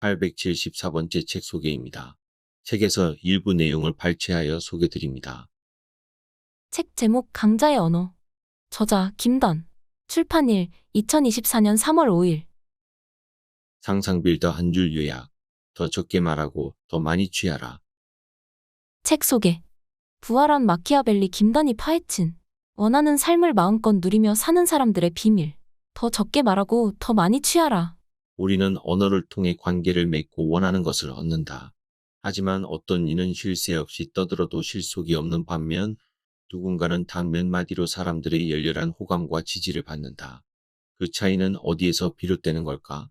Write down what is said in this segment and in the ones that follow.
874번째 책 소개입니다. 책에서 일부 내용을 발췌하여 소개드립니다. 책 제목 강자의 언어. 저자 김단. 출판일 2024년 3월 5일. 상상빌더 한 줄 요약. 더 적게 말하고 더 많이 취하라. 책 소개. 부활한 마키아벨리 김단이 파헤친 원하는 삶을 마음껏 누리며 사는 사람들의 비밀. 더 적게 말하고 더 많이 취하라. 우리는 언어를 통해 관계를 맺고 원하는 것을 얻는다. 하지만 어떤 이는 쉴 새 없이 떠들어도 실속이 없는 반면 누군가는 단 몇 마디로 사람들의 열렬한 호감과 지지를 받는다. 그 차이는 어디에서 비롯되는 걸까?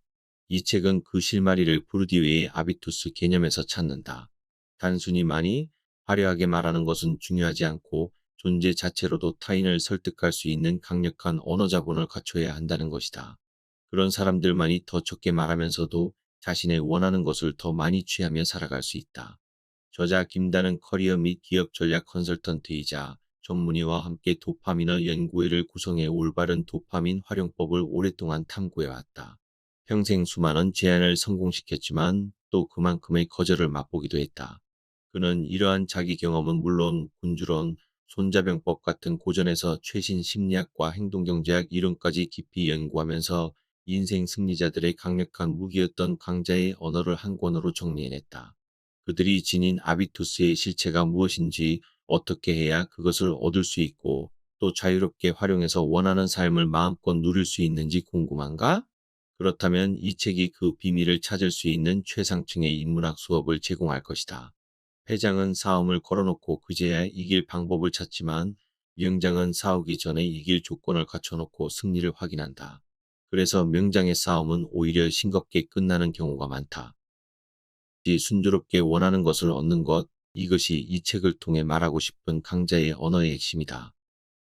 이 책은 그 실마리를 부르디유의 아비투스 개념에서 찾는다. 단순히 많이 화려하게 말하는 것은 중요하지 않고 존재 자체로도 타인을 설득할 수 있는 강력한 언어 자본을 갖춰야 한다는 것이다. 그런 사람들만이 더 적게 말하면서도 자신의 원하는 것을 더 많이 취하며 살아갈 수 있다. 저자 김단은 커리어 및 기업 전략 컨설턴트이자 전문의와 함께 도파민어 연구회를 구성해 올바른 도파민 활용법을 오랫동안 탐구해왔다. 평생 수많은 제안을 성공시켰지만 또 그만큼의 거절을 맛보기도 했다. 그는 이러한 자기 경험은 물론 군주론, 손자병법 같은 고전에서 최신 심리학과 행동경제학 이론까지 깊이 연구하면서 인생 승리자들의 강력한 무기였던 강자의 언어를 한 권으로 정리해냈다. 그들이 지닌 아비투스의 실체가 무엇인지, 어떻게 해야 그것을 얻을 수 있고 또 자유롭게 활용해서 원하는 삶을 마음껏 누릴 수 있는지 궁금한가? 그렇다면 이 책이 그 비밀을 찾을 수 있는 최상층의 인문학 수업을 제공할 것이다. 회장은 싸움을 걸어놓고 그제야 이길 방법을 찾지만 명장은 싸우기 전에 이길 조건을 갖춰놓고 승리를 확인한다. 그래서 명장의 싸움은 오히려 싱겁게 끝나는 경우가 많다. 순조롭게 원하는 것을 얻는 것, 이것이 이 책을 통해 말하고 싶은 강자의 언어의 핵심이다.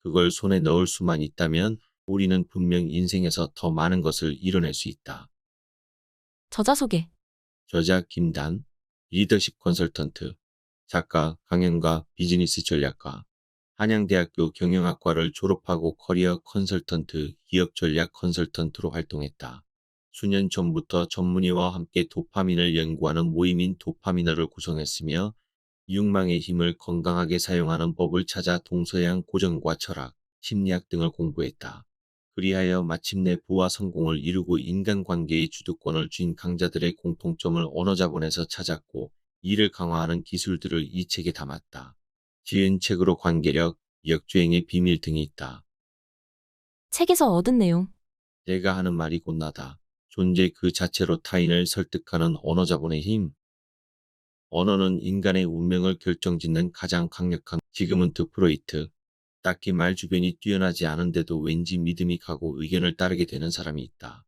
그걸 손에 넣을 수만 있다면 우리는 분명 인생에서 더 많은 것을 이뤄낼 수 있다. 저자 소개. 저자 김단, 리더십 컨설턴트, 작가, 강연가, 비즈니스 전략가, 한양대학교 경영학과를 졸업하고 커리어 컨설턴트, 기업 전략 컨설턴트로 활동했다. 수년 전부터 전문의와 함께 도파민을 연구하는 모임인 도파미너를 구성했으며 육망의 힘을 건강하게 사용하는 법을 찾아 동서양 고전과 철학, 심리학 등을 공부했다. 그리하여 마침내 부와 성공을 이루고 인간관계의 주도권을 쥔 강자들의 공통점을 언어자본에서 찾았고 이를 강화하는 기술들을 이 책에 담았다. 지은 책으로 관계력, 역주행의 비밀 등이 있다. 책에서 얻은 내용. 내가 하는 말이 곧 나다. 존재 그 자체로 타인을 설득하는 언어자본의 힘. 언어는 인간의 운명을 결정짓는 가장 강력한 지그문트 프로이트. 딱히 말 주변이 뛰어나지 않은데도 왠지 믿음이 가고 의견을 따르게 되는 사람이 있다.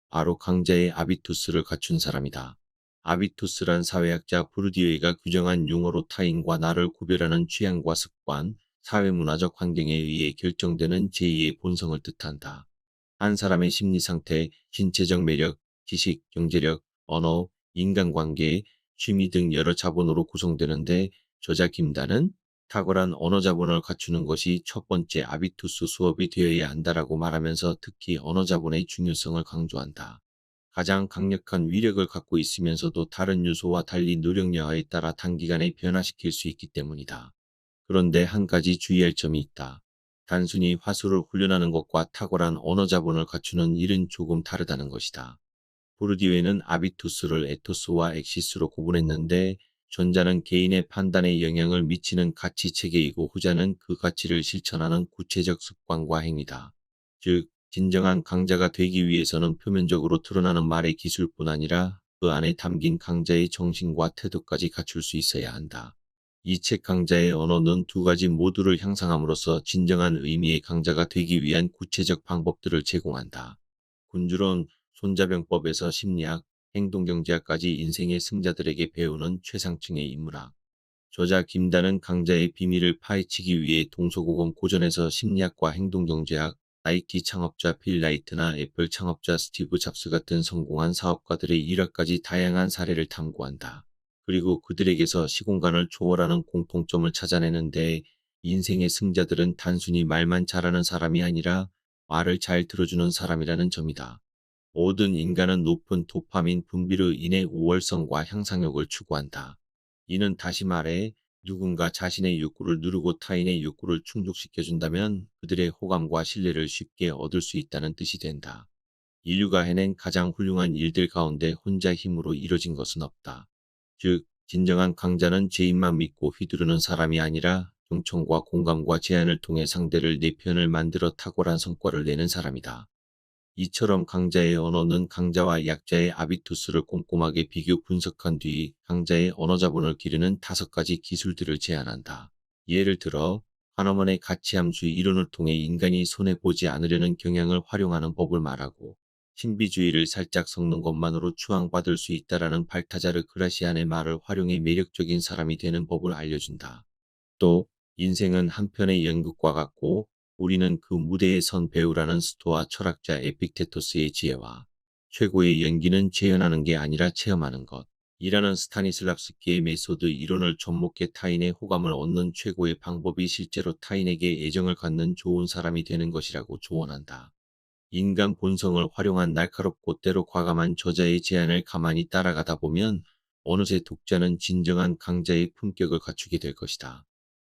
바로 강자의 아비투스를 갖춘 사람이다. 아비투스란 사회학자 부르디유가 규정한 용어로 타인과 나를 구별하는 취향과 습관, 사회문화적 환경에 의해 결정되는 제2의 본성을 뜻한다. 한 사람의 심리 상태, 신체적 매력, 지식, 경제력, 언어, 인간관계, 취미 등 여러 자본으로 구성되는데 저자 김단은 탁월한 언어 자본을 갖추는 것이 첫 번째 아비투스 수업이 되어야 한다라고 말하면서 특히 언어 자본의 중요성을 강조한다. 가장 강력한 위력을 갖고 있으면서도 다른 요소와 달리 노력 여하에 따라 단기간에 변화시킬 수 있기 때문이다. 그런데 한 가지 주의할 점이 있다. 단순히 화술을 훈련하는 것과 탁월한 언어 자본을 갖추는 일은 조금 다르다는 것이다. 보르디유는 아비투스를 에토스와 엑시스로 구분했는데 전자는 개인의 판단에 영향을 미치는 가치 체계이고 후자는 그 가치를 실천하는 구체적 습관과 행위다. 즉, 진정한 강자가 되기 위해서는 표면적으로 드러나는 말의 기술뿐 아니라 그 안에 담긴 강자의 정신과 태도까지 갖출 수 있어야 한다. 이 책 강자의 언어는 두 가지 모두를 향상함으로써 진정한 의미의 강자가 되기 위한 구체적 방법들을 제공한다. 군주론, 손자병법에서 심리학, 행동경제학까지 인생의 승자들에게 배우는 최상층의 인문학. 저자 김단은 강자의 비밀을 파헤치기 위해 동서고금 고전에서 심리학과 행동경제학, 나이키 창업자 필 라이트나 애플 창업자 스티브 잡스 같은 성공한 사업가들의 일화까지 다양한 사례를 탐구한다. 그리고 그들에게서 시공간을 초월하는 공통점을 찾아내는데 인생의 승자들은 단순히 말만 잘하는 사람이 아니라 말을 잘 들어주는 사람이라는 점이다. 모든 인간은 높은 도파민 분비로 인해 우월성과 향상력을 추구한다. 이는 다시 말해 누군가 자신의 욕구를 누르고 타인의 욕구를 충족시켜준다면 그들의 호감과 신뢰를 쉽게 얻을 수 있다는 뜻이 된다. 인류가 해낸 가장 훌륭한 일들 가운데 혼자 힘으로 이뤄진 것은 없다. 즉, 진정한 강자는 제 입만 믿고 휘두르는 사람이 아니라 경청과 공감과 제안을 통해 상대를 내 편을 만들어 탁월한 성과를 내는 사람이다. 이처럼 강자의 언어는 강자와 약자의 아비투스를 꼼꼼하게 비교 분석한 뒤 강자의 언어 자본을 기르는 5가지 기술들을 제안한다. 예를 들어 하너먼의 가치함수 이론을 통해 인간이 손해보지 않으려는 경향을 활용하는 법을 말하고, 신비주의를 살짝 섞는 것만으로 추앙받을 수 있다라는 발타자르 그라시안의 말을 활용해 매력적인 사람이 되는 법을 알려준다. 또 인생은 한 편의 연극과 같고 우리는 그 무대에 선 배우라는 스토아 철학자 에픽테토스의 지혜와, 최고의 연기는 재현하는 게 아니라 체험하는 것 이라는 스타니슬랍스키의 메소드 이론을 접목해 타인의 호감을 얻는 최고의 방법이 실제로 타인에게 애정을 갖는 좋은 사람이 되는 것이라고 조언한다. 인간 본성을 활용한 날카롭고 때로 과감한 저자의 제안을 가만히 따라가다 보면 어느새 독자는 진정한 강자의 품격을 갖추게 될 것이다.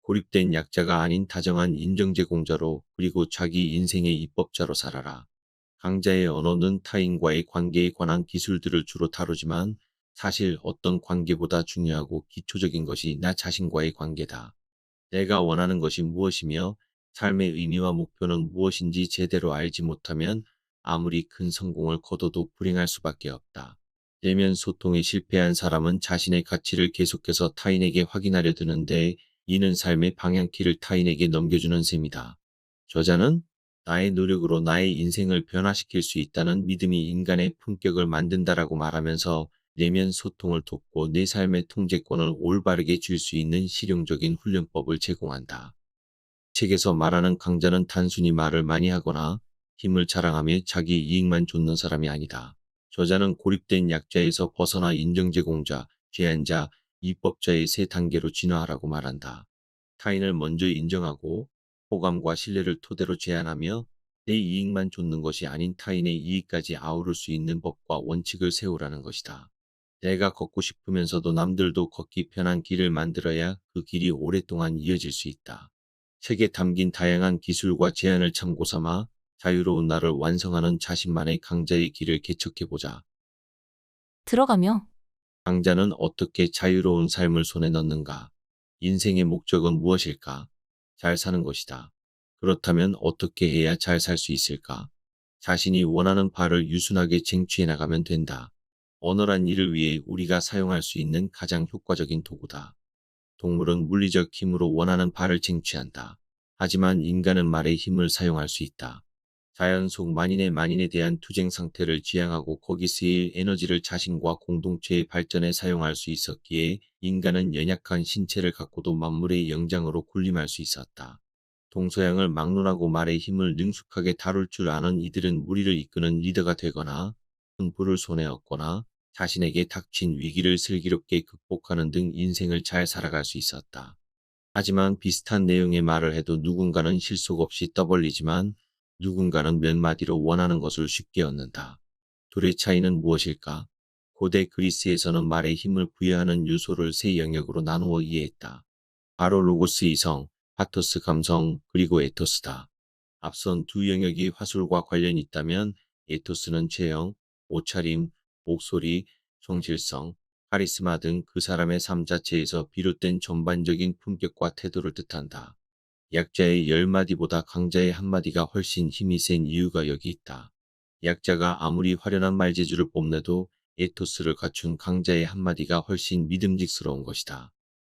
고립된 약자가 아닌 다정한 인정 제공자로, 그리고 자기 인생의 입법자로 살아라. 강자의 언어는 타인과의 관계에 관한 기술들을 주로 다루지만 사실 어떤 관계보다 중요하고 기초적인 것이 나 자신과의 관계다. 내가 원하는 것이 무엇이며 삶의 의미와 목표는 무엇인지 제대로 알지 못하면 아무리 큰 성공을 거둬도 불행할 수밖에 없다. 내면 소통에 실패한 사람은 자신의 가치를 계속해서 타인에게 확인하려 드는데, 이는 삶의 방향키를 타인에게 넘겨주는 셈이다. 저자는 나의 노력으로 나의 인생을 변화시킬 수 있다는 믿음이 인간의 품격을 만든다라고 말하면서 내면 소통을 돕고 내 삶의 통제권을 올바르게 쥘 수 있는 실용적인 훈련법을 제공한다. 책에서 말하는 강자는 단순히 말을 많이 하거나 힘을 자랑하며 자기 이익만 좇는 사람이 아니다. 저자는 고립된 약자에서 벗어나 인정 제공자, 제안자, 입법자의 3단계로 진화하라고 말한다. 타인을 먼저 인정하고 호감과 신뢰를 토대로 제안하며 내 이익만 좇는 것이 아닌 타인의 이익까지 아우를 수 있는 법과 원칙을 세우라는 것이다. 내가 걷고 싶으면서도 남들도 걷기 편한 길을 만들어야 그 길이 오랫동안 이어질 수 있다. 책에 담긴 다양한 기술과 제안을 참고 삼아 자유로운 나를 완성하는 자신만의 강자의 길을 개척해보자. 들어가며 강자는 어떻게 자유로운 삶을 손에 넣는가? 인생의 목적은 무엇일까? 잘 사는 것이다. 그렇다면 어떻게 해야 잘 살 수 있을까? 자신이 원하는 바를 유순하게 쟁취해 나가면 된다. 언어란 이를 위해 우리가 사용할 수 있는 가장 효과적인 도구다. 동물은 물리적 힘으로 원하는 바를 쟁취한다. 하지만 인간은 말의 힘을 사용할 수 있다. 자연 속 만인에 대한 투쟁 상태를 지향하고 거기 쓰일 에너지를 자신과 공동체의 발전에 사용할 수 있었기에 인간은 연약한 신체를 갖고도 만물의 영장으로 군림할 수 있었다. 동서양을 막론하고 말의 힘을 능숙하게 다룰 줄 아는 이들은 무리를 이끄는 리더가 되거나 큰 부를 손에 얻거나 자신에게 닥친 위기를 슬기롭게 극복하는 등 인생을 잘 살아갈 수 있었다. 하지만 비슷한 내용의 말을 해도 누군가는 실속 없이 떠벌리지만 누군가는 몇 마디로 원하는 것을 쉽게 얻는다. 둘의 차이는 무엇일까? 고대 그리스에서는 말에 힘을 부여하는 요소를 3영역으로 나누어 이해했다. 바로 로고스 이성, 파토스 감성, 그리고 에토스다. 앞선 2영역이 화술과 관련이 있다면 에토스는 체형, 옷차림, 목소리, 성실성, 카리스마 등 그 사람의 삶 자체에서 비롯된 전반적인 품격과 태도를 뜻한다. 약자의 10마디보다 강자의 한마디가 훨씬 힘이 센 이유가 여기 있다. 약자가 아무리 화려한 말재주를 뽐내도 에토스를 갖춘 강자의 한마디가 훨씬 믿음직스러운 것이다.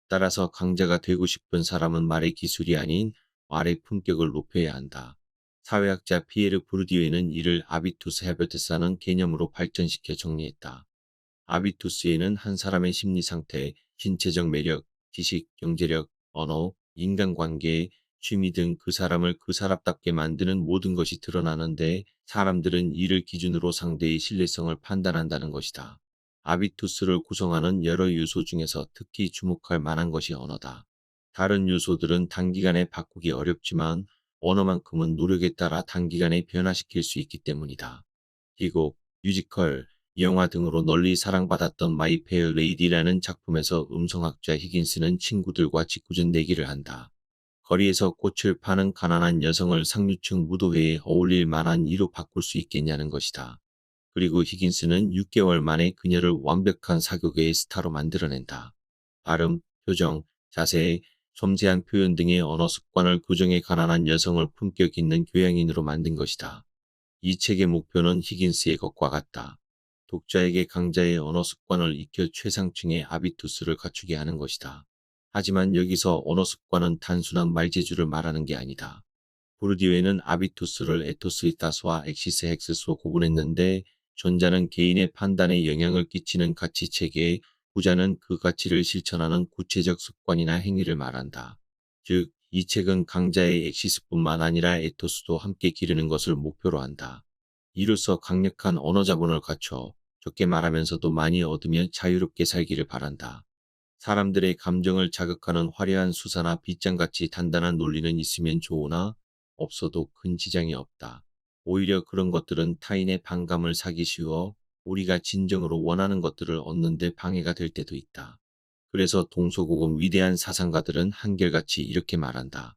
따라서 강자가 되고 싶은 사람은 말의 기술이 아닌 말의 품격을 높여야 한다. 사회학자 피에르 부르디에는 이를 아비투스 헤베테사는 개념으로 발전시켜 정리했다. 아비투스에는 한 사람의 심리 상태, 신체적 매력, 지식, 경제력, 언어, 인간관계, 취미 등 그 사람을 그 사람답게 만드는 모든 것이 드러나는데, 사람들은 이를 기준으로 상대의 신뢰성을 판단한다는 것이다. 아비투스를 구성하는 여러 요소 중에서 특히 주목할 만한 것이 언어다. 다른 요소들은 단기간에 바꾸기 어렵지만 언어만큼은 노력에 따라 단기간에 변화시킬 수 있기 때문이다. 희곡, 뮤지컬, 영화 등으로 널리 사랑받았던 마이 페어 레이디라는 작품에서 음성학자 히긴스는 친구들과 짓궂은 내기를 한다. 거리에서 꽃을 파는 가난한 여성을 상류층 무도회에 어울릴 만한 이로 바꿀 수 있겠냐는 것이다. 그리고 히긴스는 6개월 만에 그녀를 완벽한 사교계의 스타로 만들어낸다. 발음, 표정, 자세, 섬세한 표현 등의 언어 습관을 교정해 가난한 여성을 품격 있는 교양인으로 만든 것이다. 이 책의 목표는 히긴스의 것과 같다. 독자에게 강자의 언어 습관을 익혀 최상층의 아비투스를 갖추게 하는 것이다. 하지만 여기서 언어 습관은 단순한 말재주를 말하는 게 아니다. 보르디오에는 아비투스를 에토스이타스와 엑시스 헥스로 구분했는데 전자는 개인의 판단에 영향을 끼치는 가치 체계, 후자는 그 가치를 실천하는 구체적 습관이나 행위를 말한다. 즉, 이 책은 강자의 엑시스뿐만 아니라 에토스도 함께 기르는 것을 목표로 한다. 이로써 강력한 언어 자본을 갖춰 적게 말하면서도 많이 얻으며 자유롭게 살기를 바란다. 사람들의 감정을 자극하는 화려한 수사나 빗장같이 단단한 논리는 있으면 좋으나 없어도 큰 지장이 없다. 오히려 그런 것들은 타인의 반감을 사기 쉬워 우리가 진정으로 원하는 것들을 얻는 데 방해가 될 때도 있다. 그래서 동서고금 위대한 사상가들은 한결같이 이렇게 말한다.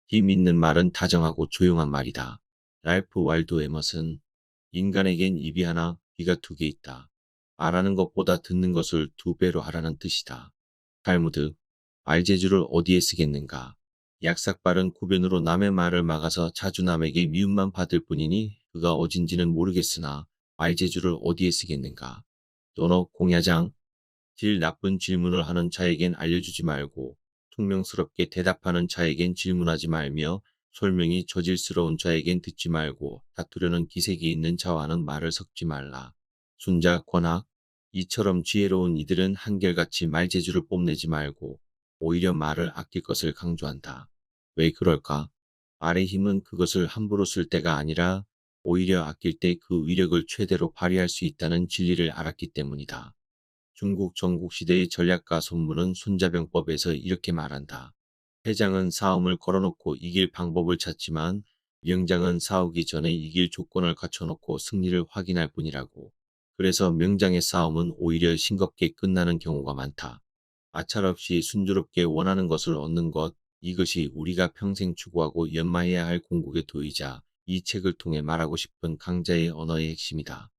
힘 있는 말은 다정하고 조용한 말이다. 랄프 waldo 에머슨. 인간에겐 입이 하나, 귀가 2개 있다. 말하는 것보다 듣는 것을 2배로 하라는 뜻이다. 탈무드. 말재주를 어디에 쓰겠는가. 약삭빠른 구변으로 남의 말을 막아서 자주 남에게 미움만 받을 뿐이니 그가 어딘지는 모르겠으나 말재주를 어디에 쓰겠는가. 또너 공야장. 질 나쁜 질문을 하는 자에겐 알려주지 말고 퉁명스럽게 대답하는 자에겐 질문하지 말며 설명이 저질스러운 자에겐 듣지 말고 다투려는 기색이 있는 자와는 말을 섞지 말라. 순자 권학. 이처럼 지혜로운 이들은 한결같이 말재주를 뽐내지 말고 오히려 말을 아낄 것을 강조한다. 왜 그럴까? 말의 힘은 그것을 함부로 쓸 때가 아니라 오히려 아낄 때 그 위력을 최대로 발휘할 수 있다는 진리를 알았기 때문이다. 중국 전국시대의 전략가 손문은 손자병법에서 이렇게 말한다. 패장은 싸움을 걸어놓고 이길 방법을 찾지만 명장은 싸우기 전에 이길 조건을 갖춰놓고 승리를 확인할 뿐이라고. 그래서 명장의 싸움은 오히려 싱겁게 끝나는 경우가 많다. 마찰 없이 순조롭게 원하는 것을 얻는 것, 이것이 우리가 평생 추구하고 연마해야 할 궁극의 도이자 이 책을 통해 말하고 싶은 강자의 언어의 핵심이다.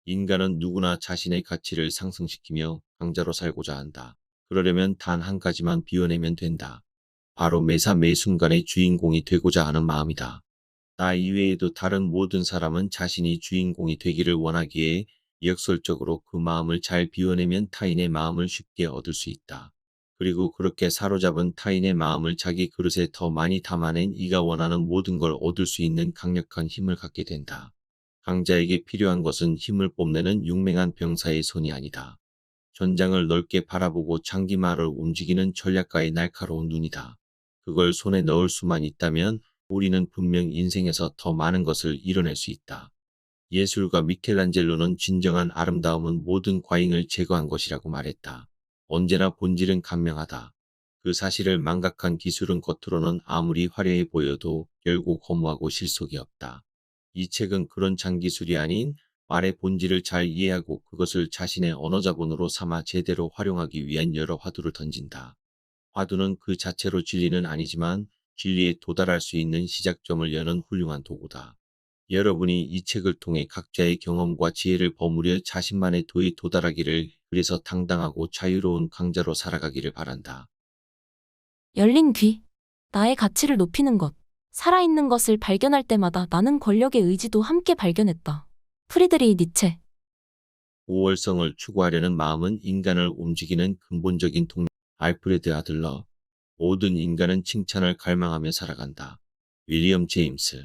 인간은 누구나 자신의 가치를 상승시키며 강자로 살고자 한다. 그러려면 단 한 가지만 비워내면 된다. 바로 매사 매순간의 주인공이 되고자 하는 마음이다. 나 이외에도 다른 모든 사람은 자신이 주인공이 되기를 원하기에 역설적으로 그 마음을 잘 비워내면 타인의 마음을 쉽게 얻을 수 있다. 그리고 그렇게 사로잡은 타인의 마음을 자기 그릇에 더 많이 담아낸 이가 원하는 모든 걸 얻을 수 있는 강력한 힘을 갖게 된다. 강자에게 필요한 것은 힘을 뽐내는 용맹한 병사의 손이 아니다. 전장을 넓게 바라보고 장기말을 움직이는 전략가의 날카로운 눈이다. 그걸 손에 넣을 수만 있다면 우리는 분명 인생에서 더 많은 것을 이뤄낼 수 있다. 예술가 미켈란젤로는 진정한 아름다움은 모든 과잉을 제거한 것이라고 말했다. 언제나 본질은 간명하다. 그 사실을 망각한 기술은 겉으로는 아무리 화려해 보여도 결국 허무하고 실속이 없다. 이 책은 그런 장기술이 아닌 말의 본질을 잘 이해하고 그것을 자신의 언어 자본으로 삼아 제대로 활용하기 위한 여러 화두를 던진다. 화두는 그 자체로 진리는 아니지만 진리에 도달할 수 있는 시작점을 여는 훌륭한 도구다. 여러분이 이 책을 통해 각자의 경험과 지혜를 버무려 자신만의 도에 도달하기를, 그래서 당당하고 자유로운 강자로 살아가기를 바란다. 열린 귀. 나의 가치를 높이는 것. 살아있는 것을 발견할 때마다 나는 권력의 의지도 함께 발견했다. 프리드리히 니체. 우월성을 추구하려는 마음은 인간을 움직이는 근본적인 동력. 알프레드 아들러. 모든 인간은 칭찬을 갈망하며 살아간다. 윌리엄 제임스.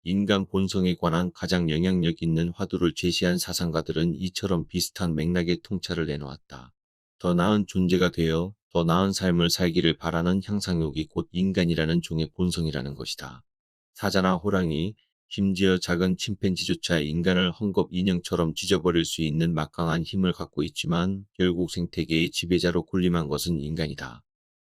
인간 본성에 관한 가장 영향력 있는 화두를 제시한 사상가들은 이처럼 비슷한 맥락의 통찰을 내놓았다. 더 나은 존재가 되어 더 나은 삶을 살기를 바라는 향상욕이 곧 인간이라는 종의 본성이라는 것이다. 사자나 호랑이, 심지어 작은 침팬지조차 인간을 헝겊 인형처럼 찢어버릴 수 있는 막강한 힘을 갖고 있지만 결국 생태계의 지배자로 군림한 것은 인간이다.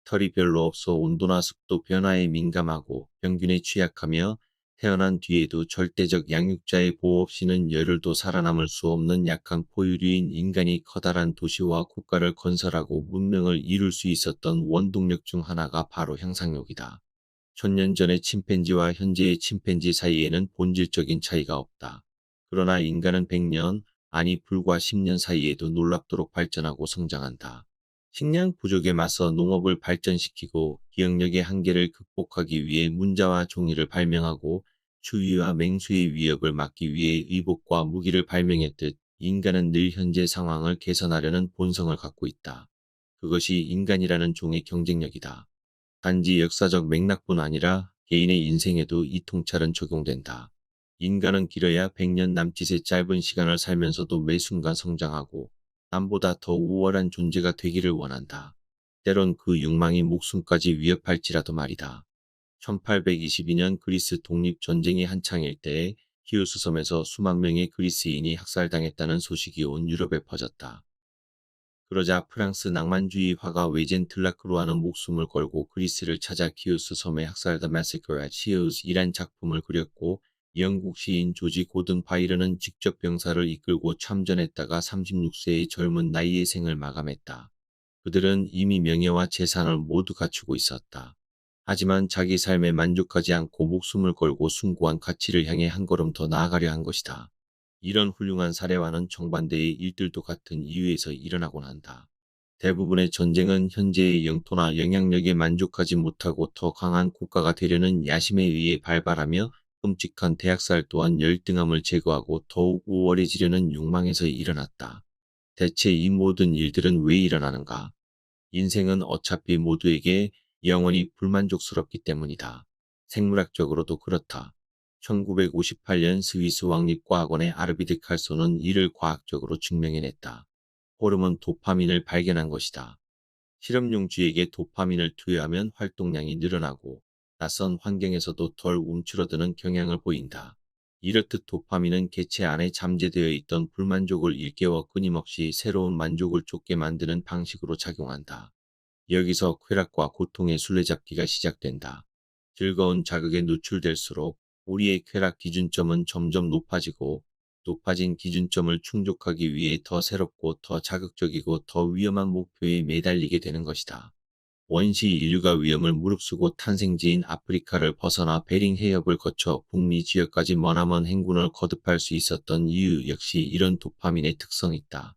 털이 별로 없어 온도나 습도 변화에 민감하고 병균에 취약하며 태어난 뒤에도 절대적 양육자의 보호 없이는 열흘도 살아남을 수 없는 약한 포유류인 인간이 커다란 도시와 국가를 건설하고 문명을 이룰 수 있었던 원동력 중 하나가 바로 향상력이다. 천년 전의 침팬지와 현재의 침팬지 사이에는 본질적인 차이가 없다. 그러나 인간은 100년, 아니 불과 10년 사이에도 놀랍도록 발전하고 성장한다. 식량 부족에 맞서 농업을 발전시키고 기억력의 한계를 극복하기 위해 문자와 종이를 발명하고 추위와 맹수의 위협을 막기 위해 의복과 무기를 발명했듯 인간은 늘 현재 상황을 개선하려는 본성을 갖고 있다. 그것이 인간이라는 종의 경쟁력이다. 단지 역사적 맥락뿐 아니라 개인의 인생에도 이 통찰은 적용된다. 인간은 길어야 100년 남짓의 짧은 시간을 살면서도 매 순간 성장하고 남보다 더 우월한 존재가 되기를 원한다. 때론 그 욕망이 목숨까지 위협할지라도 말이다. 1822년 그리스 독립전쟁이 한창일 때에 키오스 섬에서 수만 명의 그리스인이 학살당했다는 소식이 온 유럽에 퍼졌다. 그러자 프랑스 낭만주의 화가 외젠 틀라크루아는 목숨을 걸고 그리스를 찾아 키오스 섬의 학살 The Massacre at Chios이란 작품을 그렸고 영국 시인 조지 고든 바이런은 직접 병사를 이끌고 참전했다가 36세의 젊은 나이에 생을 마감했다. 그들은 이미 명예와 재산을 모두 갖추고 있었다. 하지만 자기 삶에 만족하지 않고 목숨을 걸고 숭고한 가치를 향해 한 걸음 더 나아가려 한 것이다. 이런 훌륭한 사례와는 정반대의 일들도 같은 이유에서 일어나곤 한다. 대부분의 전쟁은 현재의 영토나 영향력에 만족하지 못하고 더 강한 국가가 되려는 야심에 의해 발발하며 끔찍한 대학살 또한 열등함을 제거하고 더욱 우월해지려는 욕망에서 일어났다. 대체 이 모든 일들은 왜 일어나는가? 인생은 어차피 모두에게 영원히 불만족스럽기 때문이다. 생물학적으로도 그렇다. 1958년 스위스 왕립과학원의 아르비드 칼소는 이를 과학적으로 증명해냈다. 호르몬 도파민을 발견한 것이다. 실험용 쥐에게 도파민을 투여하면 활동량이 늘어나고 낯선 환경에서도 덜 움츠러드는 경향을 보인다. 이렇듯 도파민은 개체 안에 잠재되어 있던 불만족을 일깨워 끊임없이 새로운 만족을 쫓게 만드는 방식으로 작용한다. 여기서 쾌락과 고통의 술래잡기가 시작된다. 즐거운 자극에 노출될수록 우리의 쾌락 기준점은 점점 높아지고 높아진 기준점을 충족하기 위해 더 새롭고 더 자극적이고 더 위험한 목표에 매달리게 되는 것이다. 원시 인류가 위험을 무릅쓰고 탄생지인 아프리카를 벗어나 베링 해협을 거쳐 북미 지역까지 머나먼 행군을 거듭할 수 있었던 이유 역시 이런 도파민의 특성이다.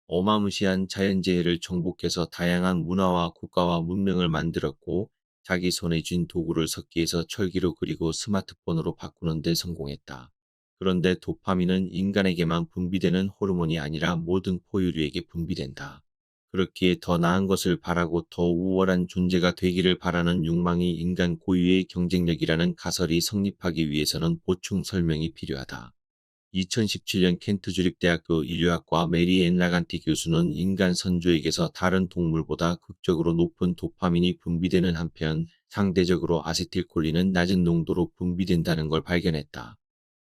어마무시한 자연재해를 정복해서 다양한 문화와 국가와 문명을 만들었고 자기 손에 쥔 도구를 석기에서 철기로 그리고 스마트폰으로 바꾸는 데 성공했다. 그런데 도파민은 인간에게만 분비되는 호르몬이 아니라 모든 포유류에게 분비된다. 그렇기에 더 나은 것을 바라고 더 우월한 존재가 되기를 바라는 욕망이 인간 고유의 경쟁력이라는 가설이 성립하기 위해서는 보충 설명이 필요하다. 2017년 켄트 주립대학교 인류학과 메리 앤 라간티 교수는 인간 선조에게서 다른 동물보다 극적으로 높은 도파민이 분비되는 한편 상대적으로 아세틸콜린은 낮은 농도로 분비된다는 걸 발견했다.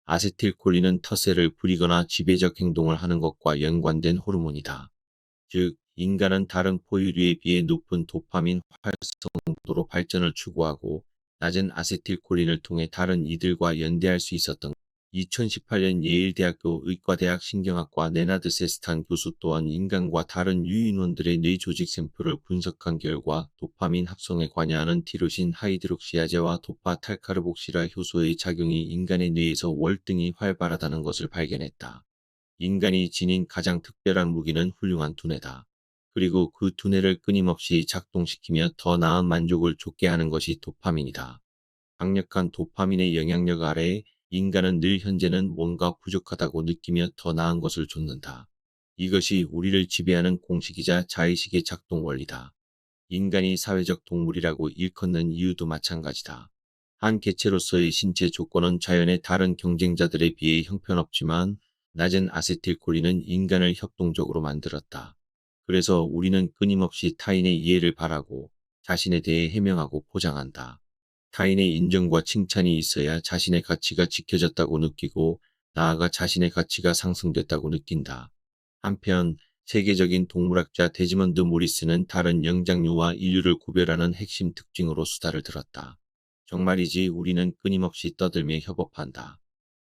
아세틸콜린은 텃세를 부리거나 지배적 행동을 하는 것과 연관된 호르몬이다. 즉, 인간은 다른 포유류에 비해 높은 도파민 활성도로 발전을 추구하고 낮은 아세틸콜린을 통해 다른 이들과 연대할 수 있었던 2018년 예일대학교 의과대학 신경학과 네나드 세스탄 교수 또한 인간과 다른 유인원들의 뇌 조직 샘플을 분석한 결과 도파민 합성에 관여하는 티로신 하이드록시아제와 도파 탈카르복시라 효소의 작용이 인간의 뇌에서 월등히 활발하다는 것을 발견했다. 인간이 지닌 가장 특별한 무기는 훌륭한 두뇌다. 그리고 그 두뇌를 끊임없이 작동시키며 더 나은 만족을 줬게 하는 것이 도파민이다. 강력한 도파민의 영향력 아래에 인간은 늘 현재는 뭔가 부족하다고 느끼며 더 나은 것을 좇는다. 이것이 우리를 지배하는 공식이자 자의식의 작동 원리다. 인간이 사회적 동물이라고 일컫는 이유도 마찬가지다. 한 개체로서의 신체 조건은 자연의 다른 경쟁자들에 비해 형편없지만 낮은 아세틸콜린은 인간을 협동적으로 만들었다. 그래서 우리는 끊임없이 타인의 이해를 바라고 자신에 대해 해명하고 포장한다. 타인의 인정과 칭찬이 있어야 자신의 가치가 지켜졌다고 느끼고 나아가 자신의 가치가 상승됐다고 느낀다. 한편 세계적인 동물학자 데즈먼드 모리스는 다른 영장류와 인류를 구별하는 핵심 특징으로 수다를 들었다. 정말이지 우리는 끊임없이 떠들며 협업한다.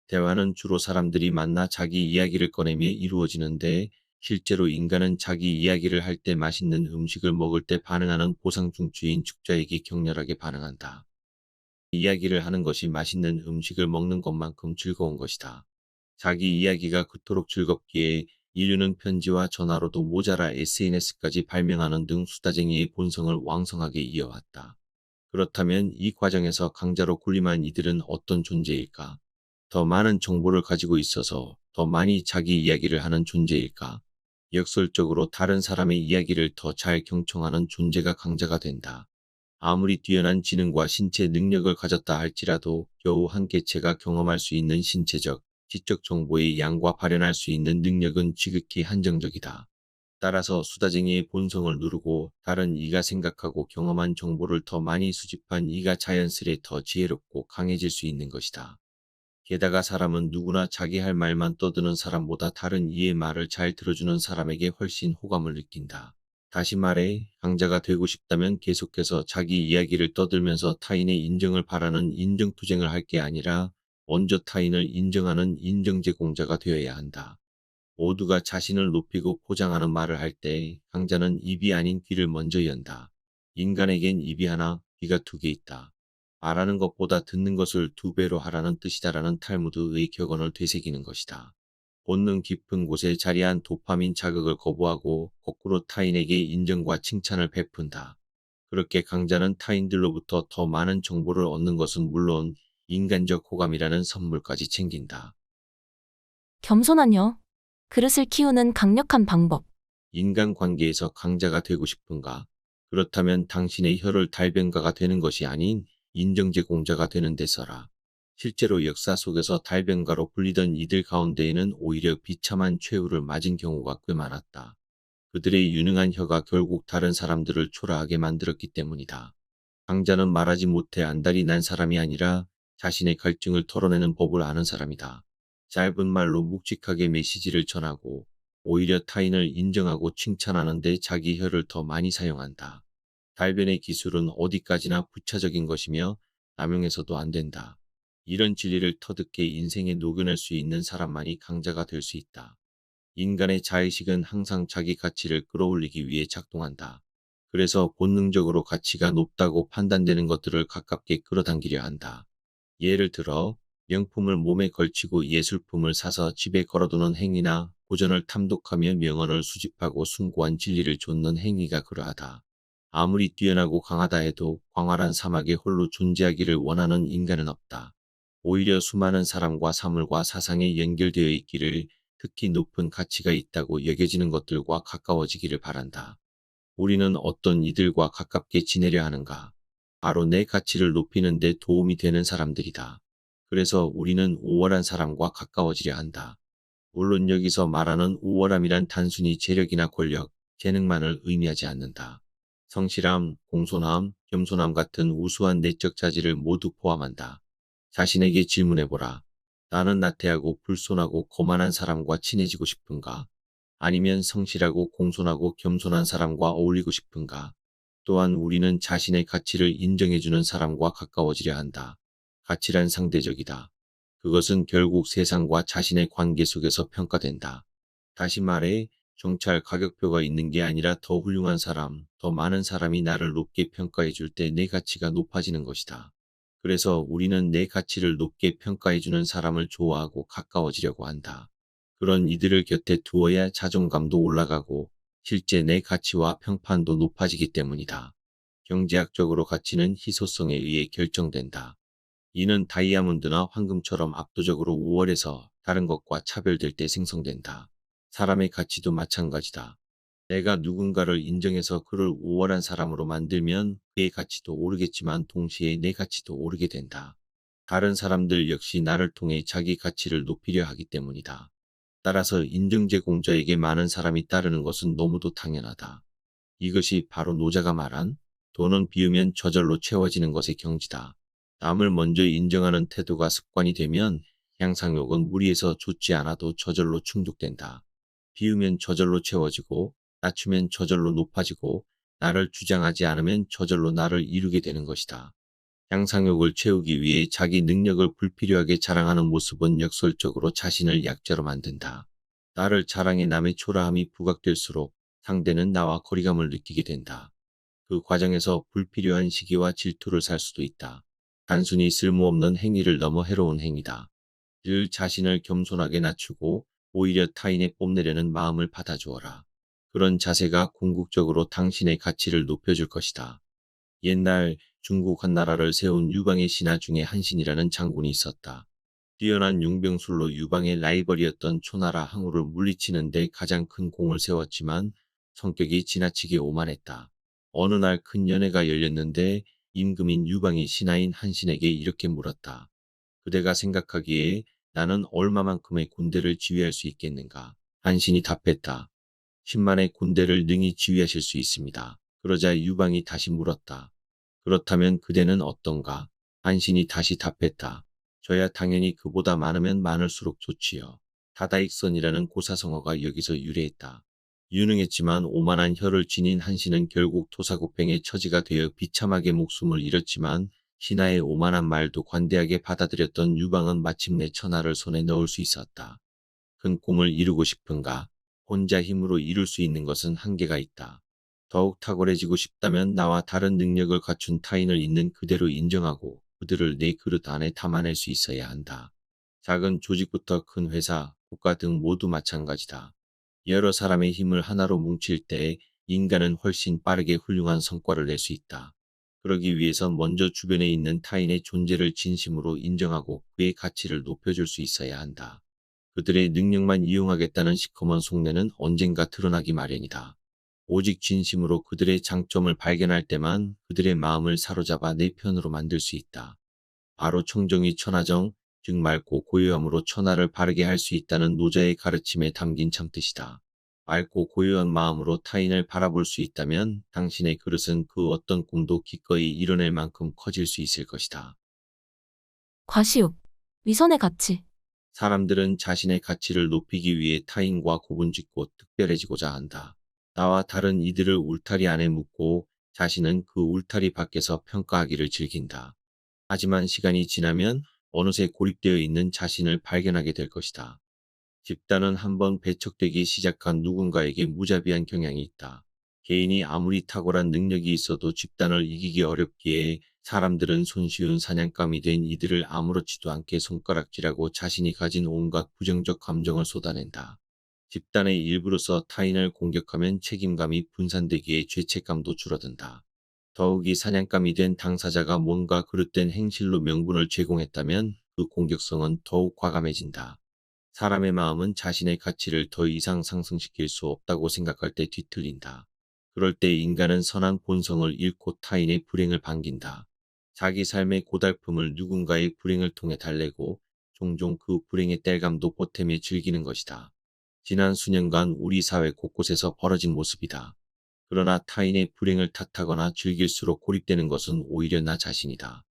대화는 주로 사람들이 만나 자기 이야기를 꺼내며 이루어지는데 실제로 인간은 자기 이야기를 할 때 맛있는 음식을 먹을 때 반응하는 보상중추인 축자에게 격렬하게 반응한다. 이야기를 하는 것이 맛있는 음식을 먹는 것만큼 즐거운 것이다. 자기 이야기가 그토록 즐겁기에 인류는 편지와 전화로도 모자라 SNS까지 발명하는 등 수다쟁이의 본성을 왕성하게 이어왔다. 그렇다면 이 과정에서 강자로 군림한 이들은 어떤 존재일까? 더 많은 정보를 가지고 있어서 더 많이 자기 이야기를 하는 존재일까? 역설적으로 다른 사람의 이야기를 더 잘 경청하는 존재가 강자가 된다. 아무리 뛰어난 지능과 신체 능력을 가졌다 할지라도 겨우 한 개체가 경험할 수 있는 신체적, 지적 정보의 양과 발현할 수 있는 능력은 지극히 한정적이다. 따라서 수다쟁이의 본성을 누르고 다른 이가 생각하고 경험한 정보를 더 많이 수집한 이가 자연스레 더 지혜롭고 강해질 수 있는 것이다. 게다가 사람은 누구나 자기 할 말만 떠드는 사람보다 다른 이의 말을 잘 들어주는 사람에게 훨씬 호감을 느낀다. 다시 말해, 강자가 되고 싶다면 계속해서 자기 이야기를 떠들면서 타인의 인정을 바라는 인정투쟁을 할 게 아니라 먼저 타인을 인정하는 인정제공자가 되어야 한다. 모두가 자신을 높이고 포장하는 말을 할 때 강자는 입이 아닌 귀를 먼저 연다. 인간에겐 입이 하나, 귀가 두 개 있다. 말하는 것보다 듣는 것을 두 배로 하라는 뜻이다라는 탈무드의 격언을 되새기는 것이다. 본능 깊은 곳에 자리한 도파민 자극을 거부하고 거꾸로 타인에게 인정과 칭찬을 베푼다. 그렇게 강자는 타인들로부터 더 많은 정보를 얻는 것은 물론 인간적 호감이라는 선물까지 챙긴다. 겸손한요. 그릇을 키우는 강력한 방법. 인간관계에서 강자가 되고 싶은가? 그렇다면 당신의 혀를 달변가가 되는 것이 아닌 인정제공자가 되는 데 써라. 실제로 역사 속에서 달변가로 불리던 이들 가운데에는 오히려 비참한 최후를 맞은 경우가 꽤 많았다. 그들의 유능한 혀가 결국 다른 사람들을 초라하게 만들었기 때문이다. 강자는 말하지 못해 안달이 난 사람이 아니라 자신의 갈증을 털어내는 법을 아는 사람이다. 짧은 말로 묵직하게 메시지를 전하고 오히려 타인을 인정하고 칭찬하는 데 자기 혀를 더 많이 사용한다. 달변의 기술은 어디까지나 부차적인 것이며 남용해서도 안 된다. 이런 진리를 터득해 인생에 녹여낼 수 있는 사람만이 강자가 될 수 있다. 인간의 자의식은 항상 자기 가치를 끌어올리기 위해 작동한다. 그래서 본능적으로 가치가 높다고 판단되는 것들을 가깝게 끌어당기려 한다. 예를 들어 명품을 몸에 걸치고 예술품을 사서 집에 걸어두는 행위나 고전을 탐독하며 명언을 수집하고 숭고한 진리를 좇는 행위가 그러하다. 아무리 뛰어나고 강하다 해도 광활한 사막에 홀로 존재하기를 원하는 인간은 없다. 오히려 수많은 사람과 사물과 사상에 연결되어 있기를 특히 높은 가치가 있다고 여겨지는 것들과 가까워지기를 바란다. 우리는 어떤 이들과 가깝게 지내려 하는가? 바로 내 가치를 높이는 데 도움이 되는 사람들이다. 그래서 우리는 우월한 사람과 가까워지려 한다. 물론 여기서 말하는 우월함이란 단순히 재력이나 권력, 재능만을 의미하지 않는다. 성실함, 공손함, 겸손함 같은 우수한 내적 자질을 모두 포함한다. 자신에게 질문해보라. 나는 나태하고 불손하고 거만한 사람과 친해지고 싶은가? 아니면 성실하고 공손하고 겸손한 사람과 어울리고 싶은가? 또한 우리는 자신의 가치를 인정해주는 사람과 가까워지려 한다. 가치란 상대적이다. 그것은 결국 세상과 자신의 관계 속에서 평가된다. 다시 말해, 경찰 가격표가 있는 게 아니라 더 훌륭한 사람, 더 많은 사람이 나를 높게 평가해 줄 때 내 가치가 높아지는 것이다. 그래서 우리는 내 가치를 높게 평가해 주는 사람을 좋아하고 가까워지려고 한다. 그런 이들을 곁에 두어야 자존감도 올라가고 실제 내 가치와 평판도 높아지기 때문이다. 경제학적으로 가치는 희소성에 의해 결정된다. 이는 다이아몬드나 황금처럼 압도적으로 우월해서 다른 것과 차별될 때 생성된다. 사람의 가치도 마찬가지다. 내가 누군가를 인정해서 그를 우월한 사람으로 만들면 그의 가치도 오르겠지만 동시에 내 가치도 오르게 된다. 다른 사람들 역시 나를 통해 자기 가치를 높이려 하기 때문이다. 따라서 인정제공자에게 많은 사람이 따르는 것은 너무도 당연하다. 이것이 바로 노자가 말한 돈은 비우면 저절로 채워지는 것의 경지다. 남을 먼저 인정하는 태도가 습관이 되면 향상욕은 무리해서 좇지 않아도 저절로 충족된다. 비우면 저절로 채워지고 낮추면 저절로 높아지고 나를 주장하지 않으면 저절로 나를 이루게 되는 것이다. 향상욕을 채우기 위해 자기 능력을 불필요하게 자랑하는 모습은 역설적으로 자신을 약자로 만든다. 나를 자랑해 남의 초라함이 부각될수록 상대는 나와 거리감을 느끼게 된다. 그 과정에서 불필요한 시기와 질투를 살 수도 있다. 단순히 쓸모없는 행위를 넘어 해로운 행위다. 늘 자신을 겸손하게 낮추고 오히려 타인의 뽐내려는 마음을 받아주어라. 그런 자세가 궁극적으로 당신의 가치를 높여줄 것이다. 옛날 중국 한 나라를 세운 유방의 신하 중에 한 신이라는 장군이 있었다. 뛰어난 용병술로 유방의 라이벌이었던 초나라 항우를 물리치는 데 가장 큰 공을 세웠지만 성격이 지나치게 오만했다. 어느 날 큰 연회가 열렸는데 임금인 유방이 신하인 한신에게 이렇게 물었다. 그대가 생각하기에 나는 얼마만큼의 군대를 지휘할 수 있겠는가? 한신이 답했다. 10만의 군대를 능히 지휘하실 수 있습니다. 그러자 유방이 다시 물었다. 그렇다면 그대는 어떤가? 한신이 다시 답했다. 저야 당연히 그보다 많으면 많을수록 좋지요. 다다익선이라는 고사성어가 여기서 유래했다. 유능했지만 오만한 혀를 지닌 한신은 결국 토사구팽의 처지가 되어 비참하게 목숨을 잃었지만 신하의 오만한 말도 관대하게 받아들였던 유방은 마침내 천하를 손에 넣을 수 있었다. 큰 꿈을 이루고 싶은가? 혼자 힘으로 이룰 수 있는 것은 한계가 있다. 더욱 탁월해지고 싶다면 나와 다른 능력을 갖춘 타인을 있는 그대로 인정하고 그들을 내 그릇 안에 담아낼 수 있어야 한다. 작은 조직부터 큰 회사, 국가 등 모두 마찬가지다. 여러 사람의 힘을 하나로 뭉칠 때 인간은 훨씬 빠르게 훌륭한 성과를 낼 수 있다. 그러기 위해선 먼저 주변에 있는 타인의 존재를 진심으로 인정하고 그의 가치를 높여줄 수 있어야 한다. 그들의 능력만 이용하겠다는 시커먼 속내는 언젠가 드러나기 마련이다. 오직 진심으로 그들의 장점을 발견할 때만 그들의 마음을 사로잡아 내 편으로 만들 수 있다. 바로 청정이 천하정, 즉 맑고 고요함으로 천하를 바르게 할 수 있다는 노자의 가르침에 담긴 참뜻이다. 맑고 고요한 마음으로 타인을 바라볼 수 있다면 당신의 그릇은 그 어떤 꿈도 기꺼이 이뤄낼 만큼 커질 수 있을 것이다. 과시욕, 위선의 가치. 사람들은 자신의 가치를 높이기 위해 타인과 구분짓고 특별해지고자 한다. 나와 다른 이들을 울타리 안에 묻고 자신은 그 울타리 밖에서 평가하기를 즐긴다. 하지만 시간이 지나면 어느새 고립되어 있는 자신을 발견하게 될 것이다. 집단은 한번 배척되기 시작한 누군가에게 무자비한 경향이 있다. 개인이 아무리 탁월한 능력이 있어도 집단을 이기기 어렵기에 사람들은 손쉬운 사냥감이 된 이들을 아무렇지도 않게 손가락질하고 자신이 가진 온갖 부정적 감정을 쏟아낸다. 집단의 일부로서 타인을 공격하면 책임감이 분산되기에 죄책감도 줄어든다. 더욱이 사냥감이 된 당사자가 뭔가 그릇된 행실로 명분을 제공했다면 그 공격성은 더욱 과감해진다. 사람의 마음은 자신의 가치를 더 이상 상승시킬 수 없다고 생각할 때 뒤틀린다. 그럴 때 인간은 선한 본성을 잃고 타인의 불행을 반긴다. 자기 삶의 고달픔을 누군가의 불행을 통해 달래고 종종 그 불행의 땔감도 보탬에 즐기는 것이다. 지난 수년간 우리 사회 곳곳에서 벌어진 모습이다. 그러나 타인의 불행을 탓하거나 즐길수록 고립되는 것은 오히려 나 자신이다.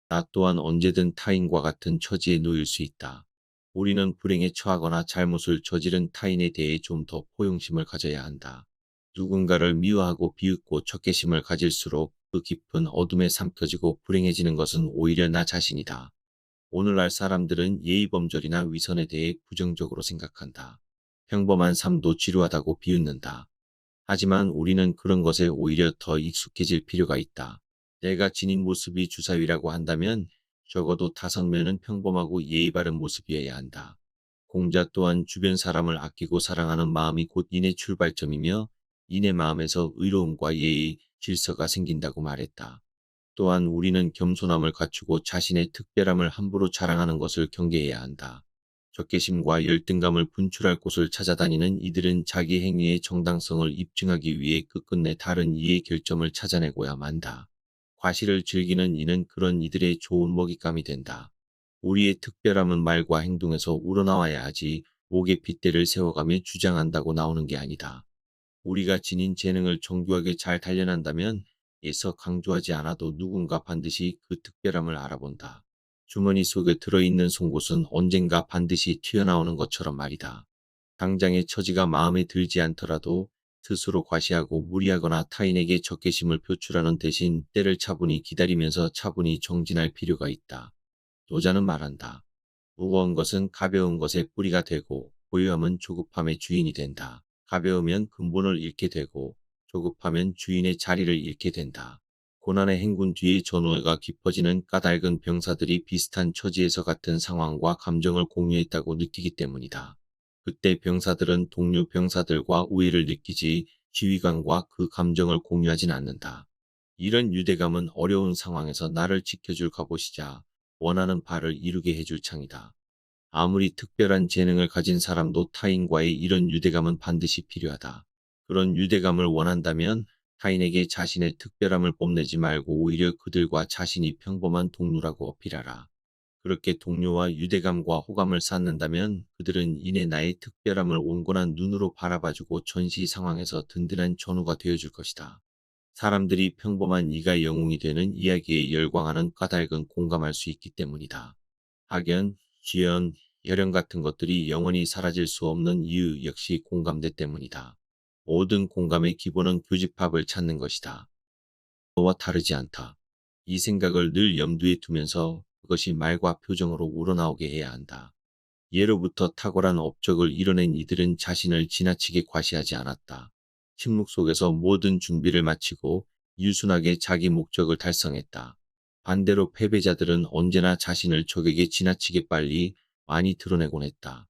나 또한 언제든 타인과 같은 처지에 놓일 수 있다. 우리는 불행에 처하거나 잘못을 저지른 타인에 대해 좀 더 포용심을 가져야 한다. 누군가를 미워하고 비웃고 적개심을 가질수록 그 깊은 어둠에 삼켜지고 불행해지는 것은 오히려 나 자신이다. 오늘날 사람들은 예의범절이나 위선에 대해 부정적으로 생각한다. 평범한 삶도 지루하다고 비웃는다. 하지만 우리는 그런 것에 오히려 더 익숙해질 필요가 있다. 내가 지닌 모습이 주사위라고 한다면 적어도 5면은 평범하고 예의 바른 모습이어야 한다. 공자 또한 주변 사람을 아끼고 사랑하는 마음이 곧 인의 출발점이며 인의 마음에서 의로움과 예의, 질서가 생긴다고 말했다. 또한 우리는 겸손함을 갖추고 자신의 특별함을 함부로 자랑하는 것을 경계해야 한다. 적개심과 열등감을 분출할 곳을 찾아다니는 이들은 자기 행위의 정당성을 입증하기 위해 끝끝내 다른 이의 결점을 찾아내고야 만다. 과시를 즐기는 이는 그런 이들의 좋은 먹잇감이 된다. 우리의 특별함은 말과 행동에서 우러나와야 하지 목에 핏대를 세워가며 주장한다고 나오는 게 아니다. 우리가 지닌 재능을 정교하게 잘 단련한다면 애써 강조하지 않아도 누군가 반드시 그 특별함을 알아본다. 주머니 속에 들어있는 송곳은 언젠가 반드시 튀어나오는 것처럼 말이다. 당장의 처지가 마음에 들지 않더라도 스스로 과시하고 무리하거나 타인에게 적개심을 표출하는 대신 때를 차분히 기다리면서 차분히 정진할 필요가 있다. 노자는 말한다. 무거운 것은 가벼운 것의 뿌리가 되고 고요함은 조급함의 주인이 된다. 가벼우면 근본을 잃게 되고 조급하면 주인의 자리를 잃게 된다. 고난의 행군 뒤에 전우애가 깊어지는 까닭은 병사들이 비슷한 처지에서 같은 상황과 감정을 공유했다고 느끼기 때문이다. 그때 병사들은 동료 병사들과 우애를 느끼지 지휘관과 그 감정을 공유하진 않는다. 이런 유대감은 어려운 상황에서 나를 지켜줄 갑옷이자 원하는 바를 이루게 해줄 창이다. 아무리 특별한 재능을 가진 사람도 타인과의 이런 유대감은 반드시 필요하다. 그런 유대감을 원한다면 타인에게 자신의 특별함을 뽐내지 말고 오히려 그들과 자신이 평범한 동료라고 어필하라. 그렇게 동료와 유대감과 호감을 쌓는다면 그들은 이내 나의 특별함을 온건한 눈으로 바라봐주고 전시 상황에서 든든한 전우가 되어줄 것이다. 사람들이 평범한 이가 영웅이 되는 이야기에 열광하는 까닭은 공감할 수 있기 때문이다. 학연, 지연, 혈연 같은 것들이 영원히 사라질 수 없는 이유 역시 공감대 때문이다. 모든 공감의 기본은 교집합을 찾는 것이다. 너와 다르지 않다. 이 생각을 늘 염두에 두면서 그것이 말과 표정으로 우러나오게 해야 한다. 예로부터 탁월한 업적을 이뤄낸 이들은 자신을 지나치게 과시하지 않았다. 침묵 속에서 모든 준비를 마치고 유순하게 자기 목적을 달성했다. 반대로 패배자들은 언제나 자신을 적에게 지나치게 빨리 많이 드러내곤 했다.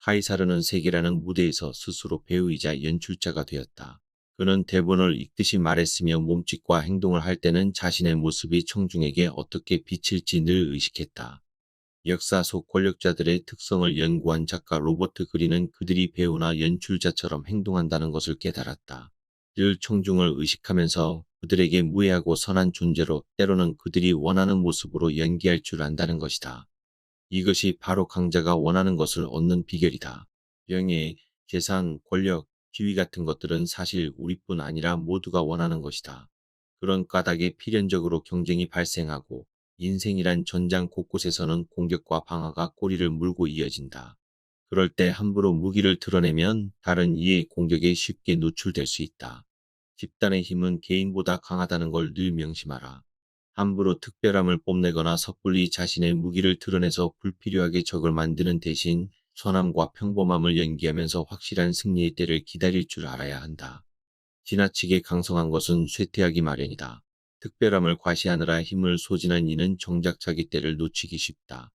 카이사르는 세계라는 무대에서 스스로 배우이자 연출자가 되었다. 그는 대본을 읽듯이 말했으며 몸짓과 행동을 할 때는 자신의 모습이 청중에게 어떻게 비칠지 늘 의식했다. 역사 속 권력자들의 특성을 연구한 작가 로버트 그린은 그들이 배우나 연출자처럼 행동한다는 것을 깨달았다. 늘 청중을 의식하면서 그들에게 무해하고 선한 존재로 때로는 그들이 원하는 모습으로 연기할 줄 안다는 것이다. 이것이 바로 강자가 원하는 것을 얻는 비결이다. 명예, 재산, 권력, 지위 같은 것들은 사실 우리뿐 아니라 모두가 원하는 것이다. 그런 까닭에 필연적으로 경쟁이 발생하고 인생이란 전장 곳곳에서는 공격과 방어가 꼬리를 물고 이어진다. 그럴 때 함부로 무기를 드러내면 다른 이의 공격에 쉽게 노출될 수 있다. 집단의 힘은 개인보다 강하다는 걸 늘 명심하라. 함부로 특별함을 뽐내거나 섣불리 자신의 무기를 드러내서 불필요하게 적을 만드는 대신 선함과 평범함을 연기하면서 확실한 승리의 때를 기다릴 줄 알아야 한다. 지나치게 강성한 것은 쇠퇴하기 마련이다. 특별함을 과시하느라 힘을 소진한 이는 정작 자기 때를 놓치기 쉽다.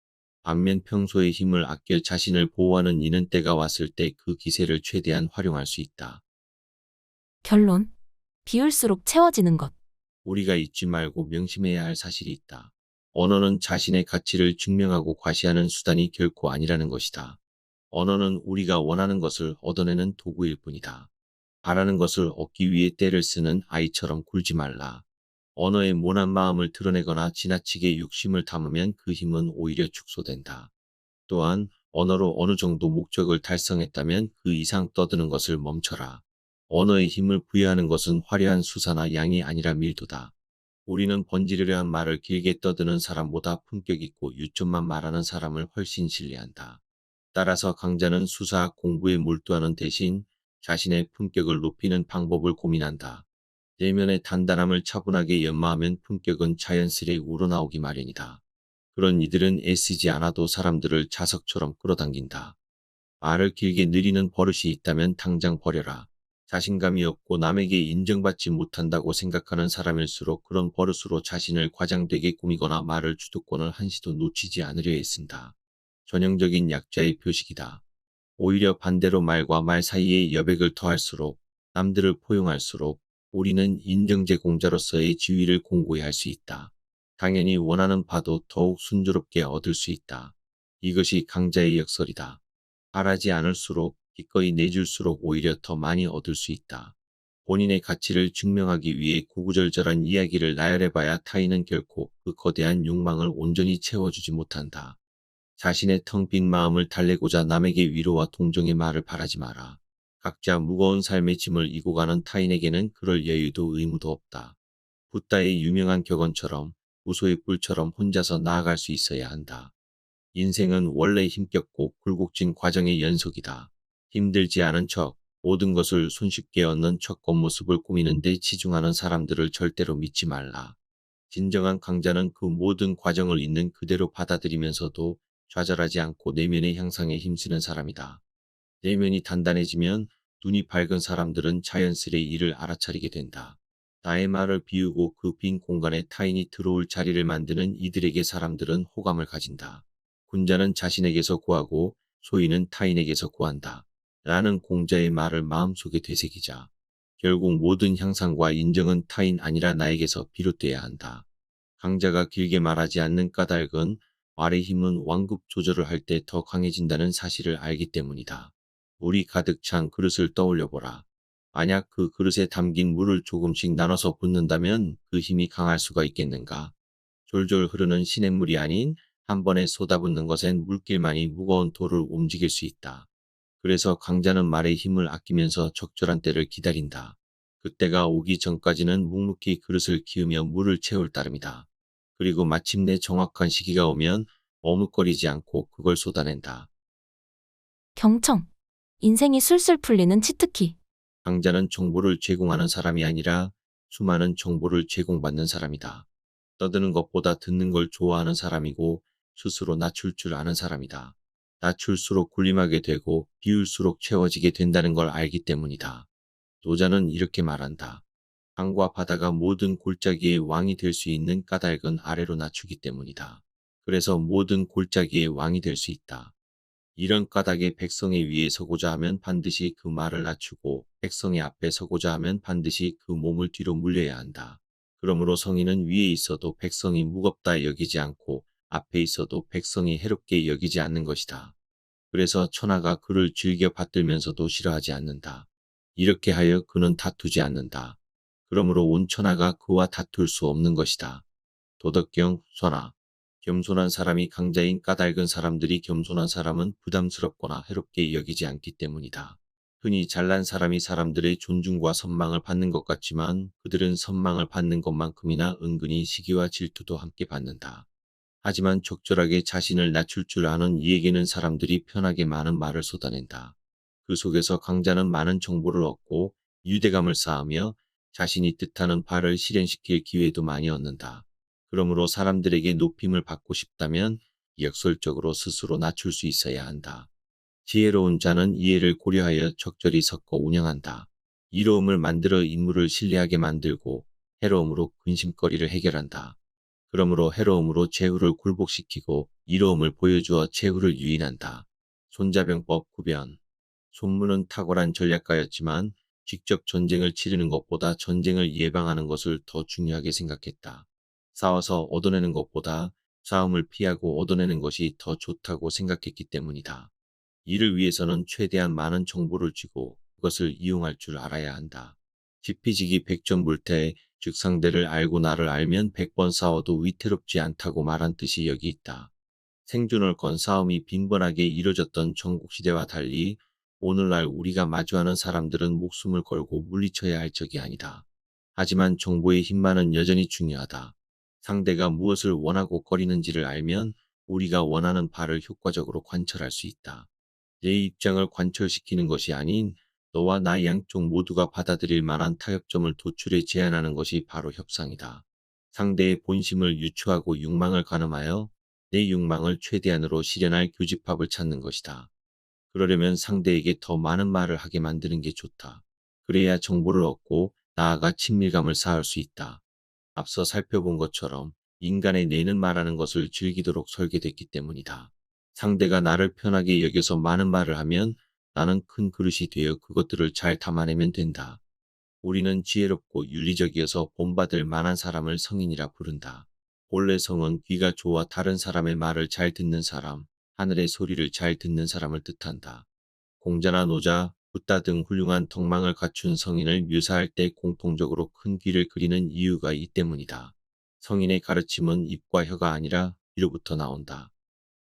반면 평소에 힘을 아껴 자신을 보호하는 이는 때가 왔을 때 그 기세를 최대한 활용할 수 있다. 결론. 비울수록 채워지는 것. 우리가 잊지 말고 명심해야 할 사실이 있다. 언어는 자신의 가치를 증명하고 과시하는 수단이 결코 아니라는 것이다. 언어는 우리가 원하는 것을 얻어내는 도구일 뿐이다. 바라는 것을 얻기 위해 때를 쓰는 아이처럼 굴지 말라. 언어의 모난 마음을 드러내거나 지나치게 욕심을 담으면 그 힘은 오히려 축소된다. 또한 언어로 어느 정도 목적을 달성했다면 그 이상 떠드는 것을 멈춰라. 언어의 힘을 부여하는 것은 화려한 수사나 양이 아니라 밀도다. 우리는 번지르르한 말을 길게 떠드는 사람보다 품격 있고 유점만 말하는 사람을 훨씬 신뢰한다. 따라서 강자는 수사 공부에 몰두하는 대신 자신의 품격을 높이는 방법을 고민한다. 내면의 단단함을 차분하게 연마하면 품격은 자연스레 우러나오기 마련이다. 그런 이들은 애쓰지 않아도 사람들을 자석처럼 끌어당긴다. 말을 길게 느리는 버릇이 있다면 당장 버려라. 자신감이 없고 남에게 인정받지 못한다고 생각하는 사람일수록 그런 버릇으로 자신을 과장되게 꾸미거나 말을 주도권을 한시도 놓치지 않으려 애쓴다. 전형적인 약자의 표식이다. 오히려 반대로 말과 말 사이에 여백을 더할수록 남들을 포용할수록 우리는 인정제공자로서의 지위를 공고히 할 수 있다. 당연히 원하는 바도 더욱 순조롭게 얻을 수 있다. 이것이 강자의 역설이다. 바라지 않을수록 기꺼이 내줄수록 오히려 더 많이 얻을 수 있다. 본인의 가치를 증명하기 위해 구구절절한 이야기를 나열해봐야 타인은 결코 그 거대한 욕망을 온전히 채워주지 못한다. 자신의 텅 빈 마음을 달래고자 남에게 위로와 동정의 말을 바라지 마라. 각자 무거운 삶의 짐을 이고 가는 타인에게는 그럴 여유도 의무도 없다. 붓다의 유명한 격언처럼 우소의 뿔처럼 혼자서 나아갈 수 있어야 한다. 인생은 원래 힘겹고 굴곡진 과정의 연속이다. 힘들지 않은 척, 모든 것을 손쉽게 얻는 첫 겉모습을 꾸미는 데 치중하는 사람들을 절대로 믿지 말라. 진정한 강자는 그 모든 과정을 있는 그대로 받아들이면서도 좌절하지 않고 내면의 향상에 힘쓰는 사람이다. 내면이 단단해지면 눈이 밝은 사람들은 자연스레 이를 알아차리게 된다. 나의 말을 비우고 그 빈 공간에 타인이 들어올 자리를 만드는 이들에게 사람들은 호감을 가진다. 군자는 자신에게서 구하고 소인은 타인에게서 구한다. 라는 공자의 말을 마음속에 되새기자. 결국 모든 향상과 인정은 타인 아니라 나에게서 비롯돼야 한다. 강자가 길게 말하지 않는 까닭은 말의 힘은 완급 조절을 할 때 더 강해진다는 사실을 알기 때문이다. 물이 가득 찬 그릇을 떠올려보라. 만약 그 그릇에 담긴 물을 조금씩 나눠서 붓는다면 그 힘이 강할 수가 있겠는가? 졸졸 흐르는 시냇물이 아닌 한 번에 쏟아붓는 것엔 물길만이 무거운 돌을 움직일 수 있다. 그래서 강자는 말의 힘을 아끼면서 적절한 때를 기다린다. 그때가 오기 전까지는 묵묵히 그릇을 키우며 물을 채울 따름이다. 그리고 마침내 정확한 시기가 오면 머뭇거리지 않고 그걸 쏟아낸다. 경청. 인생이 술술 풀리는 치트키. 강자는 정보를 제공하는 사람이 아니라 수많은 정보를 제공받는 사람이다. 떠드는 것보다 듣는 걸 좋아하는 사람이고 스스로 낮출 줄 아는 사람이다. 낮출수록 군림하게 되고 비울수록 채워지게 된다는 걸 알기 때문이다. 노자는 이렇게 말한다. 강과 바다가 모든 골짜기의 왕이 될 수 있는 까닭은 아래로 낮추기 때문이다. 그래서 모든 골짜기의 왕이 될 수 있다. 이런 까닭에 백성의 위에 서고자 하면 반드시 그 말을 낮추고 백성의 앞에 서고자 하면 반드시 그 몸을 뒤로 물려야 한다. 그러므로 성인은 위에 있어도 백성이 무겁다 여기지 않고 앞에 있어도 백성이 해롭게 여기지 않는 것이다. 그래서 천하가 그를 즐겨 받들면서도 싫어하지 않는다. 이렇게 하여 그는 다투지 않는다. 그러므로 온 천하가 그와 다툴 수 없는 것이다. 도덕경 선하. 겸손한 사람이 강자인 까닭은 사람들이 겸손한 사람은 부담스럽거나 해롭게 여기지 않기 때문이다. 흔히 잘난 사람이 사람들의 존중과 선망을 받는 것 같지만 그들은 선망을 받는 것만큼이나 은근히 시기와 질투도 함께 받는다. 하지만 적절하게 자신을 낮출 줄 아는 이에게는 사람들이 편하게 많은 말을 쏟아낸다. 그 속에서 강자는 많은 정보를 얻고 유대감을 쌓으며 자신이 뜻하는 바를 실현시킬 기회도 많이 얻는다. 그러므로 사람들에게 높임을 받고 싶다면 역설적으로 스스로 낮출 수 있어야 한다. 지혜로운 자는 이해를 고려하여 적절히 섞어 운영한다. 이로움을 만들어 인물을 신뢰하게 만들고 해로움으로 근심거리를 해결한다. 그러므로 해로움으로 제후를 굴복시키고 이로움을 보여주어 제후를 유인한다. 손자병법 구변. 손문은 탁월한 전략가였지만 직접 전쟁을 치르는 것보다 전쟁을 예방하는 것을 더 중요하게 생각했다. 싸워서 얻어내는 것보다 싸움을 피하고 얻어내는 것이 더 좋다고 생각했기 때문이다. 이를 위해서는 최대한 많은 정보를 쥐고 그것을 이용할 줄 알아야 한다. 지피지기 백전불태, 즉 상대를 알고 나를 알면 100번 싸워도 위태롭지 않다고 말한 뜻이 여기 있다. 생존을 건 싸움이 빈번하게 이뤄졌던 전국시대와 달리 오늘날 우리가 마주하는 사람들은 목숨을 걸고 물리쳐야 할 적이 아니다. 하지만 정보의 힘만은 여전히 중요하다. 상대가 무엇을 원하고 꺼리는지를 알면 우리가 원하는 바를 효과적으로 관철할 수 있다. 내 입장을 관철시키는 것이 아닌 너와 나 양쪽 모두가 받아들일 만한 타협점을 도출해 제안하는 것이 바로 협상이다. 상대의 본심을 유추하고 욕망을 가늠하여 내 욕망을 최대한으로 실현할 교집합을 찾는 것이다. 그러려면 상대에게 더 많은 말을 하게 만드는 게 좋다. 그래야 정보를 얻고 나아가 친밀감을 쌓을 수 있다. 앞서 살펴본 것처럼 인간의 뇌는 말하는 것을 즐기도록 설계됐기 때문이다. 상대가 나를 편하게 여겨서 많은 말을 하면 나는 큰 그릇이 되어 그것들을 잘 담아내면 된다. 우리는 지혜롭고 윤리적이어서 본받을 만한 사람을 성인이라 부른다. 본래 성은 귀가 좋아 다른 사람의 말을 잘 듣는 사람, 하늘의 소리를 잘 듣는 사람을 뜻한다. 공자나 노자, 붓다 등 훌륭한 덕망을 갖춘 성인을 묘사할 때 공통적으로 큰 귀를 그리는 이유가 이 때문이다. 성인의 가르침은 입과 혀가 아니라 귀로부터 나온다.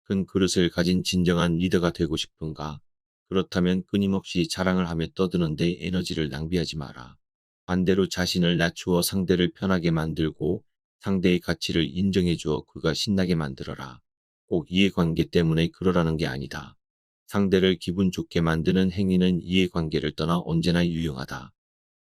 큰 그릇을 가진 진정한 리더가 되고 싶은가? 그렇다면 끊임없이 자랑을 하며 떠드는데 에너지를 낭비하지 마라. 반대로 자신을 낮추어 상대를 편하게 만들고 상대의 가치를 인정해 주어 그가 신나게 만들어라. 꼭 이해관계 때문에 그러라는 게 아니다. 상대를 기분 좋게 만드는 행위는 이해관계를 떠나 언제나 유용하다.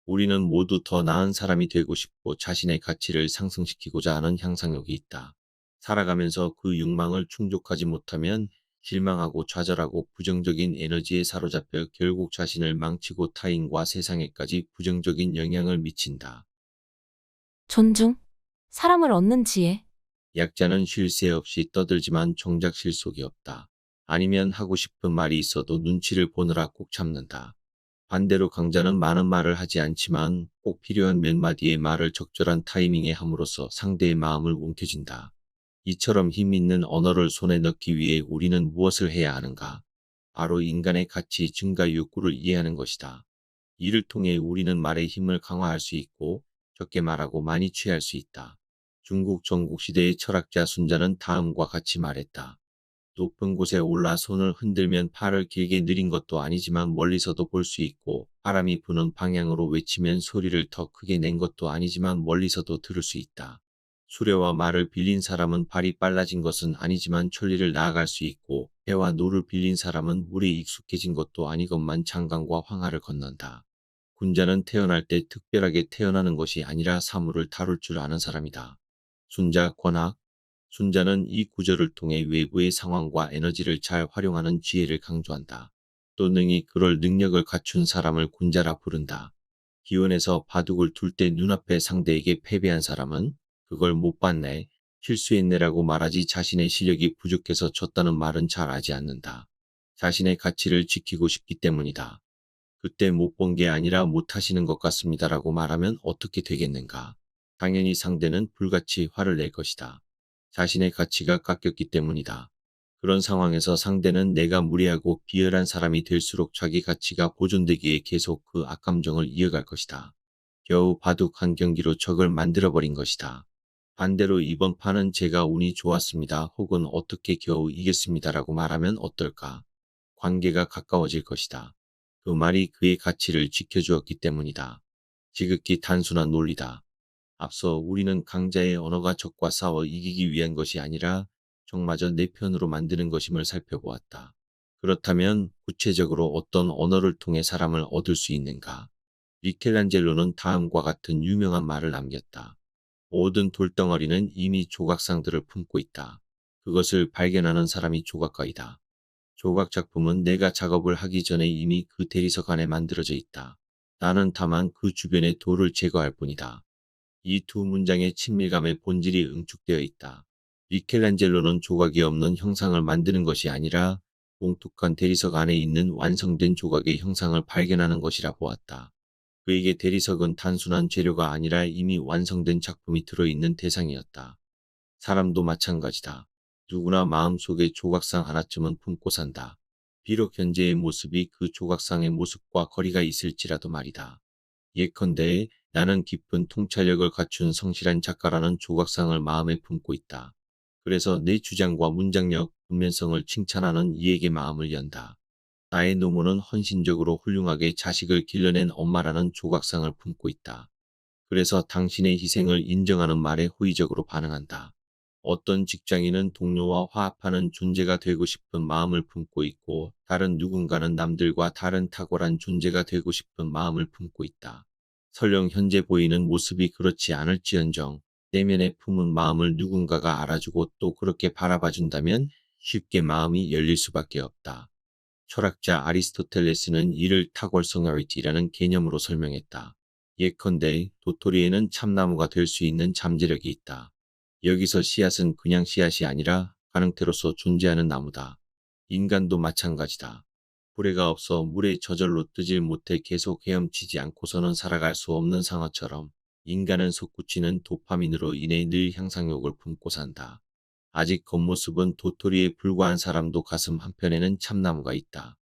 우리는 모두 더 나은 사람이 되고 싶고 자신의 가치를 상승시키고자 하는 향상욕이 있다. 살아가면서 그 욕망을 충족하지 못하면 실망하고 좌절하고 부정적인 에너지에 사로잡혀 결국 자신을 망치고 타인과 세상에까지 부정적인 영향을 미친다. 존중. 사람을 얻는 지혜. 약자는 쉴 새 없이 떠들지만 정작 실속이 없다. 아니면 하고 싶은 말이 있어도 눈치를 보느라 꼭 참는다. 반대로 강자는 많은 말을 하지 않지만 꼭 필요한 몇 마디의 말을 적절한 타이밍에 함으로써 상대의 마음을 움켜쥔다. 이처럼 힘 있는 언어를 손에 넣기 위해 우리는 무엇을 해야 하는가? 바로 인간의 가치 증가 욕구를 이해하는 것이다. 이를 통해 우리는 말의 힘을 강화할 수 있고 적게 말하고 많이 취할 수 있다. 중국 전국시대의 철학자 순자는 다음과 같이 말했다. 높은 곳에 올라 손을 흔들면 팔을 길게 느린 것도 아니지만 멀리서도 볼 수 있고 바람이 부는 방향으로 외치면 소리를 더 크게 낸 것도 아니지만 멀리서도 들을 수 있다. 수레와 말을 빌린 사람은 발이 빨라진 것은 아니지만 천리를 나아갈 수 있고 배와 노를 빌린 사람은 물에 익숙해진 것도 아니건만 장강과 황하를 건넌다. 군자는 태어날 때 특별하게 태어나는 것이 아니라 사물을 다룰 줄 아는 사람이다. 순자 권학 순자는 이 구절을 통해 외부의 상황과 에너지를 잘 활용하는 지혜를 강조한다. 또 능히 그럴 능력을 갖춘 사람을 군자라 부른다. 기원에서 바둑을 둘 때 눈앞에 상대에게 패배한 사람은 그걸 못 봤네, 실수했네라고 말하지 자신의 실력이 부족해서 졌다는 말은 잘 하지 않는다. 자신의 가치를 지키고 싶기 때문이다. 그때 못 본 게 아니라 못하시는 것 같습니다라고 말하면 어떻게 되겠는가? 당연히 상대는 불같이 화를 낼 것이다. 자신의 가치가 깎였기 때문이다. 그런 상황에서 상대는 내가 무례하고 비열한 사람이 될수록 자기 가치가 보존되기에 계속 그 악감정을 이어갈 것이다. 겨우 바둑 한 경기로 적을 만들어버린 것이다. 반대로 이번 판은 제가 운이 좋았습니다. 혹은 어떻게 겨우 이겼습니다라고 말하면 어떨까? 관계가 가까워질 것이다. 그 말이 그의 가치를 지켜주었기 때문이다. 지극히 단순한 논리다. 앞서 우리는 강자의 언어가 적과 싸워 이기기 위한 것이 아니라 적마저 내 편으로 만드는 것임을 살펴보았다. 그렇다면 구체적으로 어떤 언어를 통해 사람을 얻을 수 있는가? 미켈란젤로는 다음과 같은 유명한 말을 남겼다. 모든 돌덩어리는 이미 조각상들을 품고 있다. 그것을 발견하는 사람이 조각가이다. 조각 작품은 내가 작업을 하기 전에 이미 그 대리석 안에 만들어져 있다. 나는 다만 그 주변의 돌을 제거할 뿐이다. 이 두 문장의 친밀감의 본질이 응축되어 있다. 미켈란젤로는 조각이 없는 형상을 만드는 것이 아니라 봉툭한 대리석 안에 있는 완성된 조각의 형상을 발견하는 것이라 보았다. 그에게 대리석은 단순한 재료가 아니라 이미 완성된 작품이 들어있는 대상이었다. 사람도 마찬가지다. 누구나 마음속에 조각상 하나쯤은 품고 산다. 비록 현재의 모습이 그 조각상의 모습과 거리가 있을지라도 말이다. 예컨대 나는 깊은 통찰력을 갖춘 성실한 작가라는 조각상을 마음에 품고 있다. 그래서 내 주장과 문장력, 분면성을 칭찬하는 이에게 마음을 연다. 나의 노모는 헌신적으로 훌륭하게 자식을 길러낸 엄마라는 조각상을 품고 있다. 그래서 당신의 희생을 인정하는 말에 호의적으로 반응한다. 어떤 직장인은 동료와 화합하는 존재가 되고 싶은 마음을 품고 있고 다른 누군가는 남들과 다른 탁월한 존재가 되고 싶은 마음을 품고 있다. 설령 현재 보이는 모습이 그렇지 않을지언정 내면에 품은 마음을 누군가가 알아주고 또 그렇게 바라봐준다면 쉽게 마음이 열릴 수밖에 없다. 철학자 아리스토텔레스는 이를 탁월성어리티라는 개념으로 설명했다. 예컨대 도토리에는 참나무가 될 수 있는 잠재력이 있다. 여기서 씨앗은 그냥 씨앗이 아니라 가능태로서 존재하는 나무다. 인간도 마찬가지다. 불해가 없어 물에 저절로 뜨질 못해 계속 헤엄치지 않고서는 살아갈 수 없는 상어처럼 인간은 솟구치는 도파민으로 인해 늘 향상욕을 품고 산다. 아직 겉모습은 도토리에 불과한 사람도 가슴 한편에는 참나무가 있다.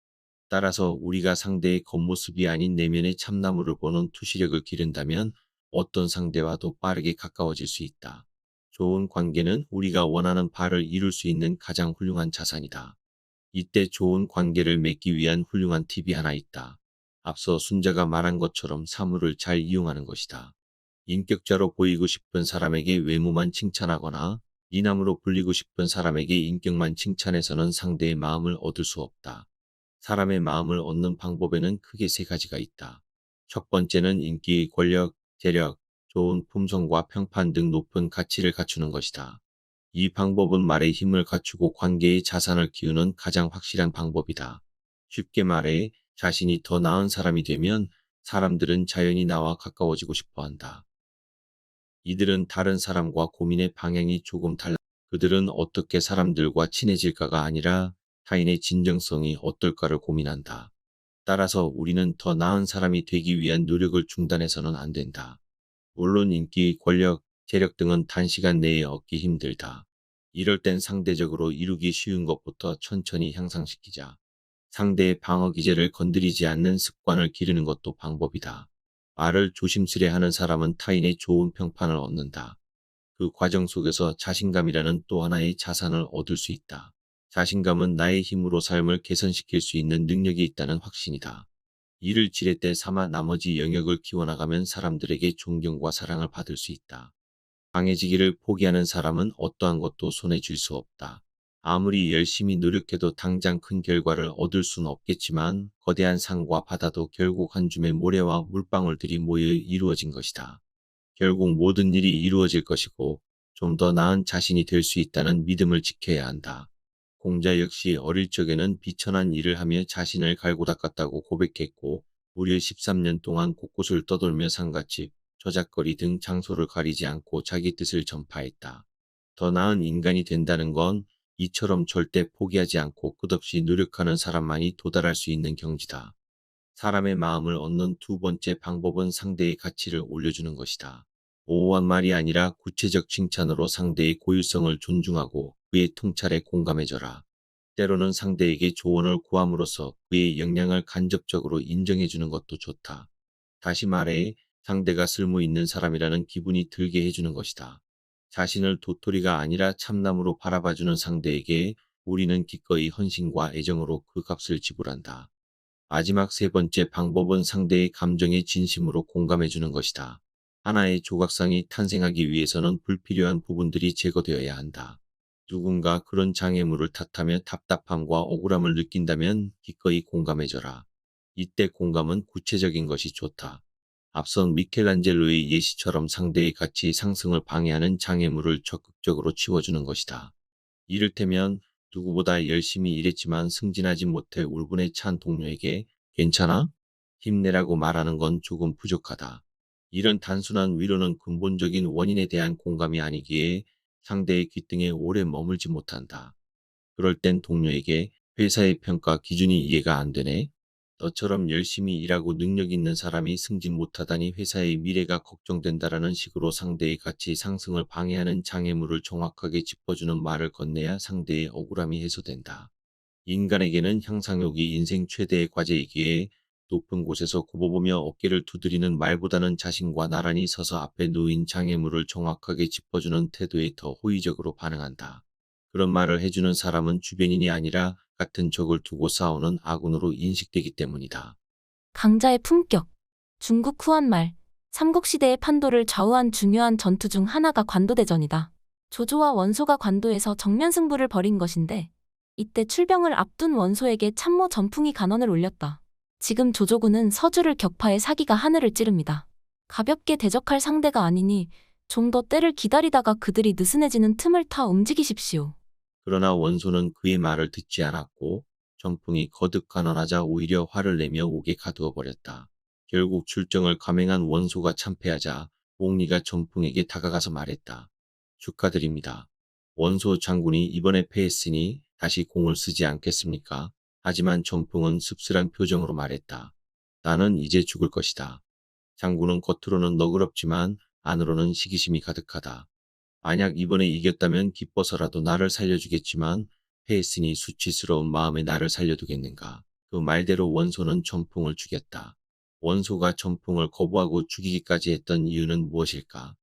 따라서 우리가 상대의 겉모습이 아닌 내면의 참나무를 보는 투시력을 기른다면 어떤 상대와도 빠르게 가까워질 수 있다. 좋은 관계는 우리가 원하는 바를 이룰 수 있는 가장 훌륭한 자산이다. 이때 좋은 관계를 맺기 위한 훌륭한 팁이 하나 있다. 앞서 순자가 말한 것처럼 사물을 잘 이용하는 것이다. 인격자로 보이고 싶은 사람에게 외모만 칭찬하거나 이남으로 불리고 싶은 사람에게 인격만 칭찬해서는 상대의 마음을 얻을 수 없다. 사람의 마음을 얻는 방법에는 크게 세 가지가 있다. 첫 번째는 인기, 권력, 재력, 좋은 품성과 평판 등 높은 가치를 갖추는 것이다. 이 방법은 말의 힘을 갖추고 관계의 자산을 키우는 가장 확실한 방법이다. 쉽게 말해 자신이 더 나은 사람이 되면 사람들은 자연히 나와 가까워지고 싶어 한다. 이들은 다른 사람과 고민의 방향이 조금 달라. 그들은 어떻게 사람들과 친해질까가 아니라 타인의 진정성이 어떨까를 고민한다. 따라서 우리는 더 나은 사람이 되기 위한 노력을 중단해서는 안 된다. 물론 인기, 권력, 재력 등은 단시간 내에 얻기 힘들다. 이럴 땐 상대적으로 이루기 쉬운 것부터 천천히 향상시키자. 상대의 방어 기제를 건드리지 않는 습관을 기르는 것도 방법이다. 말을 조심스레 하는 사람은 타인의 좋은 평판을 얻는다. 그 과정 속에서 자신감이라는 또 하나의 자산을 얻을 수 있다. 자신감은 나의 힘으로 삶을 개선시킬 수 있는 능력이 있다는 확신이다. 이를 지렛대 삼아 나머지 영역을 키워나가면 사람들에게 존경과 사랑을 받을 수 있다. 강해지기를 포기하는 사람은 어떠한 것도 손에 쥘 수 없다. 아무리 열심히 노력해도 당장 큰 결과를 얻을 수는 없겠지만 거대한 산과 바다도 결국 한 줌의 모래와 물방울들이 모여 이루어진 것이다. 결국 모든 일이 이루어질 것이고 좀 더 나은 자신이 될 수 있다는 믿음을 지켜야 한다. 공자 역시 어릴 적에는 비천한 일을 하며 자신을 갈고 닦았다고 고백했고 무려 13년 동안 곳곳을 떠돌며 상가집, 저작거리 등 장소를 가리지 않고 자기 뜻을 전파했다. 더 나은 인간이 된다는 건 이처럼 절대 포기하지 않고 끝없이 노력하는 사람만이 도달할 수 있는 경지다. 사람의 마음을 얻는 두 번째 방법은 상대의 가치를 올려주는 것이다. 모호한 말이 아니라 구체적 칭찬으로 상대의 고유성을 존중하고 그의 통찰에 공감해줘라. 때로는 상대에게 조언을 구함으로써 그의 역량을 간접적으로 인정해주는 것도 좋다. 다시 말해 상대가 쓸모 있는 사람이라는 기분이 들게 해주는 것이다. 자신을 도토리가 아니라 참나무로 바라봐주는 상대에게 우리는 기꺼이 헌신과 애정으로 그 값을 지불한다. 마지막 세 번째 방법은 상대의 감정에 진심으로 공감해주는 것이다. 하나의 조각상이 탄생하기 위해서는 불필요한 부분들이 제거되어야 한다. 누군가 그런 장애물을 탓하며 답답함과 억울함을 느낀다면 기꺼이 공감해줘라. 이때 공감은 구체적인 것이 좋다. 앞선 미켈란젤로의 예시처럼 상대의 가치 상승을 방해하는 장애물을 적극적으로 치워주는 것이다. 이를테면 누구보다 열심히 일했지만 승진하지 못해 울분에 찬 동료에게 괜찮아? 힘내라고 말하는 건 조금 부족하다. 이런 단순한 위로는 근본적인 원인에 대한 공감이 아니기에 상대의 귓등에 오래 머물지 못한다. 그럴 땐 동료에게 회사의 평가 기준이 이해가 안 되네. 너처럼 열심히 일하고 능력 있는 사람이 승진 못하다니 회사의 미래가 걱정된다라는 식으로 상대의 가치 상승을 방해하는 장애물을 정확하게 짚어주는 말을 건네야 상대의 억울함이 해소된다. 인간에게는 향상욕이 인생 최대의 과제이기에 높은 곳에서 굽어보며 어깨를 두드리는 말보다는 자신과 나란히 서서 앞에 놓인 장애물을 정확하게 짚어주는 태도에 더 호의적으로 반응한다. 그런 말을 해주는 사람은 주변인이 아니라 같은 적을 두고 싸우는 아군으로 인식되기 때문이다. 강자의 품격. 중국 후한말, 삼국시대의 판도를 좌우한 중요한 전투 중 하나가 관도대전이다. 조조와 원소가 관도에서 정면 승부를 벌인 것인데 이때 출병을 앞둔 원소에게 참모 전풍이 간언을 올렸다. 지금 조조군은 서주를 격파해 사기가 하늘을 찌릅니다. 가볍게 대적할 상대가 아니니 좀 더 때를 기다리다가 그들이 느슨해지는 틈을 타 움직이십시오. 그러나 원소는 그의 말을 듣지 않았고 전풍이 거듭 간언하자 오히려 화를 내며 옥에 가두어 버렸다. 결국 출정을 감행한 원소가 참패하자 옥리가 전풍에게 다가가서 말했다. 축하드립니다. 원소 장군이 이번에 패했으니 다시 공을 쓰지 않겠습니까? 하지만 전풍은 씁쓸한 표정으로 말했다. 나는 이제 죽을 것이다. 장군은 겉으로는 너그럽지만 안으로는 시기심이 가득하다. 만약 이번에 이겼다면 기뻐서라도 나를 살려주겠지만 패했으니 수치스러운 마음에 나를 살려두겠는가. 그 말대로 원소는 전풍을 죽였다. 원소가 전풍을 거부하고 죽이기까지 했던 이유는 무엇일까?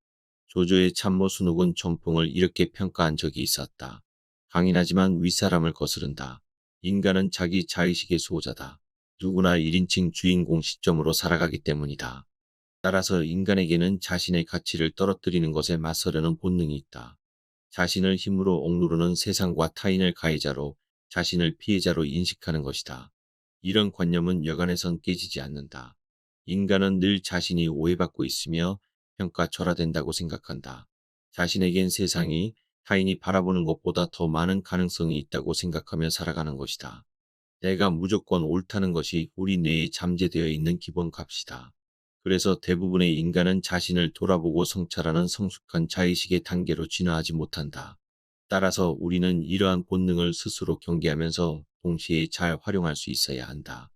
조조의 참모 순욱은 전풍을 이렇게 평가한 적이 있었다. 강인하지만 윗사람을 거스른다. 인간은 자기 자의식의 수호자다. 누구나 1인칭 주인공 시점으로 살아가기 때문이다. 따라서 인간에게는 자신의 가치를 떨어뜨리는 것에 맞서려는 본능이 있다. 자신을 힘으로 억누르는 세상과 타인을 가해자로, 자신을 피해자로 인식하는 것이다. 이런 관념은 여간해선 깨지지 않는다. 인간은 늘 자신이 오해받고 있으며 평가절하된다고 생각한다. 자신에겐 세상이 타인이 바라보는 것보다 더 많은 가능성이 있다고 생각하며 살아가는 것이다. 내가 무조건 옳다는 것이 우리 뇌에 잠재되어 있는 기본 값이다. 그래서 대부분의 인간은 자신을 돌아보고 성찰하는 성숙한 자의식의 단계로 진화하지 못한다. 따라서 우리는 이러한 본능을 스스로 경계하면서 동시에 잘 활용할 수 있어야 한다.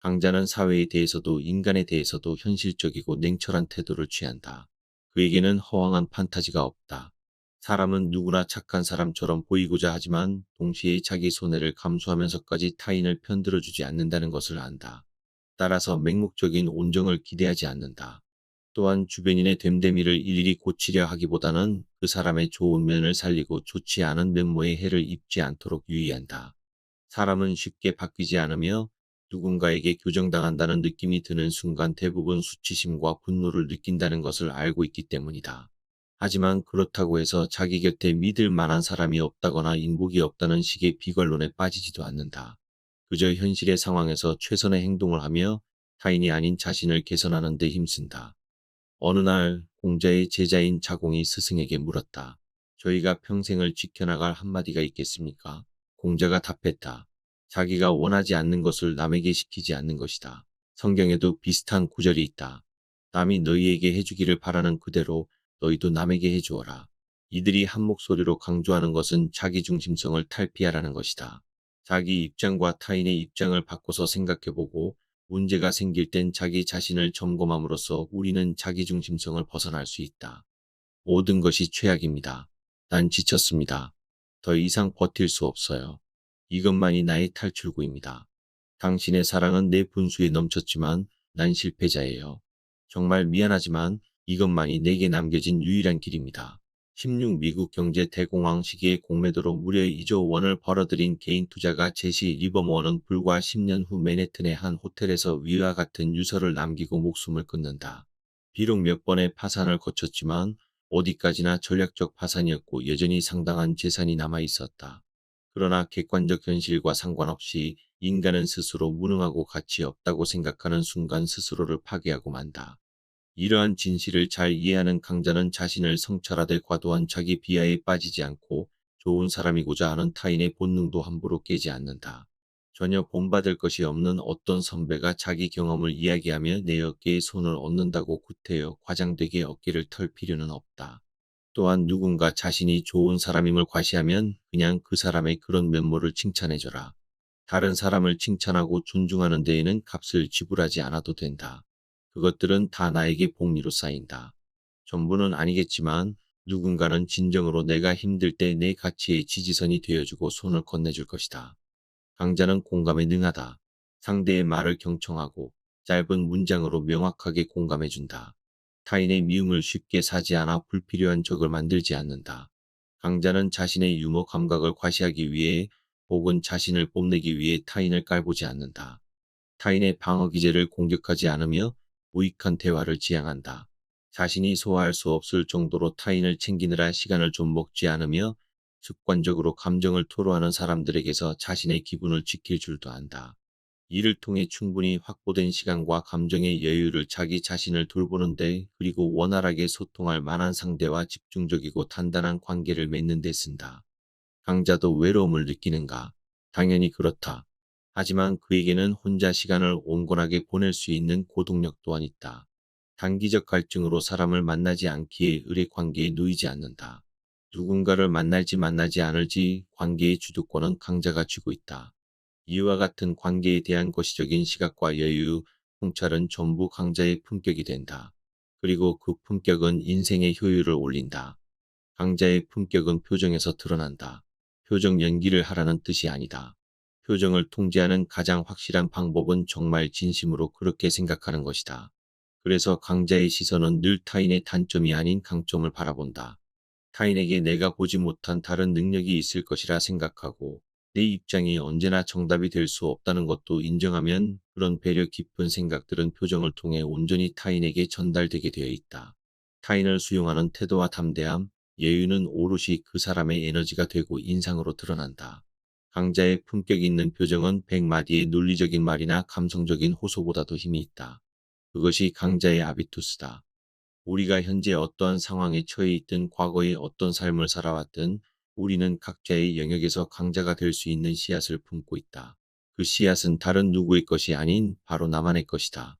강자는 사회에 대해서도 인간에 대해서도 현실적이고 냉철한 태도를 취한다. 그에게는 허황한 판타지가 없다. 사람은 누구나 착한 사람처럼 보이고자 하지만 동시에 자기 손해를 감수하면서까지 타인을 편들어주지 않는다는 것을 안다. 따라서 맹목적인 온정을 기대하지 않는다. 또한 주변인의 됨됨이를 일일이 고치려 하기보다는 그 사람의 좋은 면을 살리고 좋지 않은 면모에 해를 입지 않도록 유의한다. 사람은 쉽게 바뀌지 않으며 누군가에게 교정당한다는 느낌이 드는 순간 대부분 수치심과 분노를 느낀다는 것을 알고 있기 때문이다. 하지만 그렇다고 해서 자기 곁에 믿을 만한 사람이 없다거나 인복이 없다는 식의 비관론에 빠지지도 않는다. 그저 현실의 상황에서 최선의 행동을 하며 타인이 아닌 자신을 개선하는 데 힘쓴다. 어느 날 공자의 제자인 자공이 스승에게 물었다. 저희가 평생을 지켜나갈 한마디가 있겠습니까? 공자가 답했다. 자기가 원하지 않는 것을 남에게 시키지 않는 것이다. 성경에도 비슷한 구절이 있다. 남이 너희에게 해주기를 바라는 그대로 너희도 남에게 해주어라. 이들이 한 목소리로 강조하는 것은 자기중심성을 탈피하라는 것이다. 자기 입장과 타인의 입장을 바꿔서 생각해보고 문제가 생길 땐 자기 자신을 점검함으로써 우리는 자기중심성을 벗어날 수 있다. 모든 것이 최악입니다. 난 지쳤습니다. 더 이상 버틸 수 없어요. 이것만이 나의 탈출구입니다. 당신의 사랑은 내 분수에 넘쳤지만 난 실패자예요. 정말 미안하지만 이것만이 내게 남겨진 유일한 길입니다. 16 미국 경제 대공황 시기에 공매도로 무려 2조 원을 벌어들인 개인 투자가 제시 리버모어는 불과 10년 후 맨해튼의 한 호텔에서 위와 같은 유서를 남기고 목숨을 끊는다. 비록 몇 번의 파산을 거쳤지만 어디까지나 전략적 파산이었고 여전히 상당한 재산이 남아 있었다. 그러나 객관적 현실과 상관없이 인간은 스스로 무능하고 가치 없다고 생각하는 순간 스스로를 파괴하고 만다. 이러한 진실을 잘 이해하는 강자는 자신을 성찰하되 과도한 자기 비하에 빠지지 않고 좋은 사람이고자 하는 타인의 본능도 함부로 깨지 않는다. 전혀 본받을 것이 없는 어떤 선배가 자기 경험을 이야기하며 내 어깨에 손을 얹는다고 구태여 과장되게 어깨를 털 필요는 없다. 또한 누군가 자신이 좋은 사람임을 과시하면 그냥 그 사람의 그런 면모를 칭찬해줘라. 다른 사람을 칭찬하고 존중하는 데에는 값을 지불하지 않아도 된다. 그것들은 다 나에게 복리로 쌓인다. 전부는 아니겠지만 누군가는 진정으로 내가 힘들 때 내 가치의 지지선이 되어주고 손을 건네줄 것이다. 강자는 공감에 능하다. 상대의 말을 경청하고 짧은 문장으로 명확하게 공감해준다. 타인의 미움을 쉽게 사지 않아 불필요한 적을 만들지 않는다. 강자는 자신의 유머 감각을 과시하기 위해 혹은 자신을 뽐내기 위해 타인을 깔보지 않는다. 타인의 방어 기제를 공격하지 않으며 무익한 대화를 지향한다. 자신이 소화할 수 없을 정도로 타인을 챙기느라 시간을 좀 먹지 않으며 습관적으로 감정을 토로하는 사람들에게서 자신의 기분을 지킬 줄도 안다. 이를 통해 충분히 확보된 시간과 감정의 여유를 자기 자신을 돌보는데 그리고 원활하게 소통할 만한 상대와 집중적이고 단단한 관계를 맺는 데 쓴다. 강자도 외로움을 느끼는가? 당연히 그렇다. 하지만 그에게는 혼자 시간을 온건하게 보낼 수 있는 고동력 또한 있다. 단기적 갈증으로 사람을 만나지 않기에 의뢰 관계에 놓이지 않는다. 누군가를 만날지 않을지 관계의 주도권은 강자가 쥐고 있다. 이와 같은 관계에 대한 거시적인 시각과 여유, 통찰은 전부 강자의 품격이 된다. 그리고 그 품격은 인생의 효율을 올린다. 강자의 품격은 표정에서 드러난다. 표정 연기를 하라는 뜻이 아니다. 표정을 통제하는 가장 확실한 방법은 정말 진심으로 그렇게 생각하는 것이다. 그래서 강자의 시선은 늘 타인의 단점이 아닌 강점을 바라본다. 타인에게 내가 보지 못한 다른 능력이 있을 것이라 생각하고 내 입장이 언제나 정답이 될 수 없다는 것도 인정하면 그런 배려 깊은 생각들은 표정을 통해 온전히 타인에게 전달되게 되어 있다. 타인을 수용하는 태도와 담대함, 여유는 오롯이 그 사람의 에너지가 되고 인상으로 드러난다. 강자의 품격 있는 표정은 100마디의 논리적인 말이나 감성적인 호소보다도 힘이 있다. 그것이 강자의 아비투스다. 우리가 현재 어떠한 상황에 처해 있든 과거에 어떤 삶을 살아왔든 우리는 각자의 영역에서 강자가 될 수 있는 씨앗을 품고 있다. 그 씨앗은 다른 누구의 것이 아닌 바로 나만의 것이다.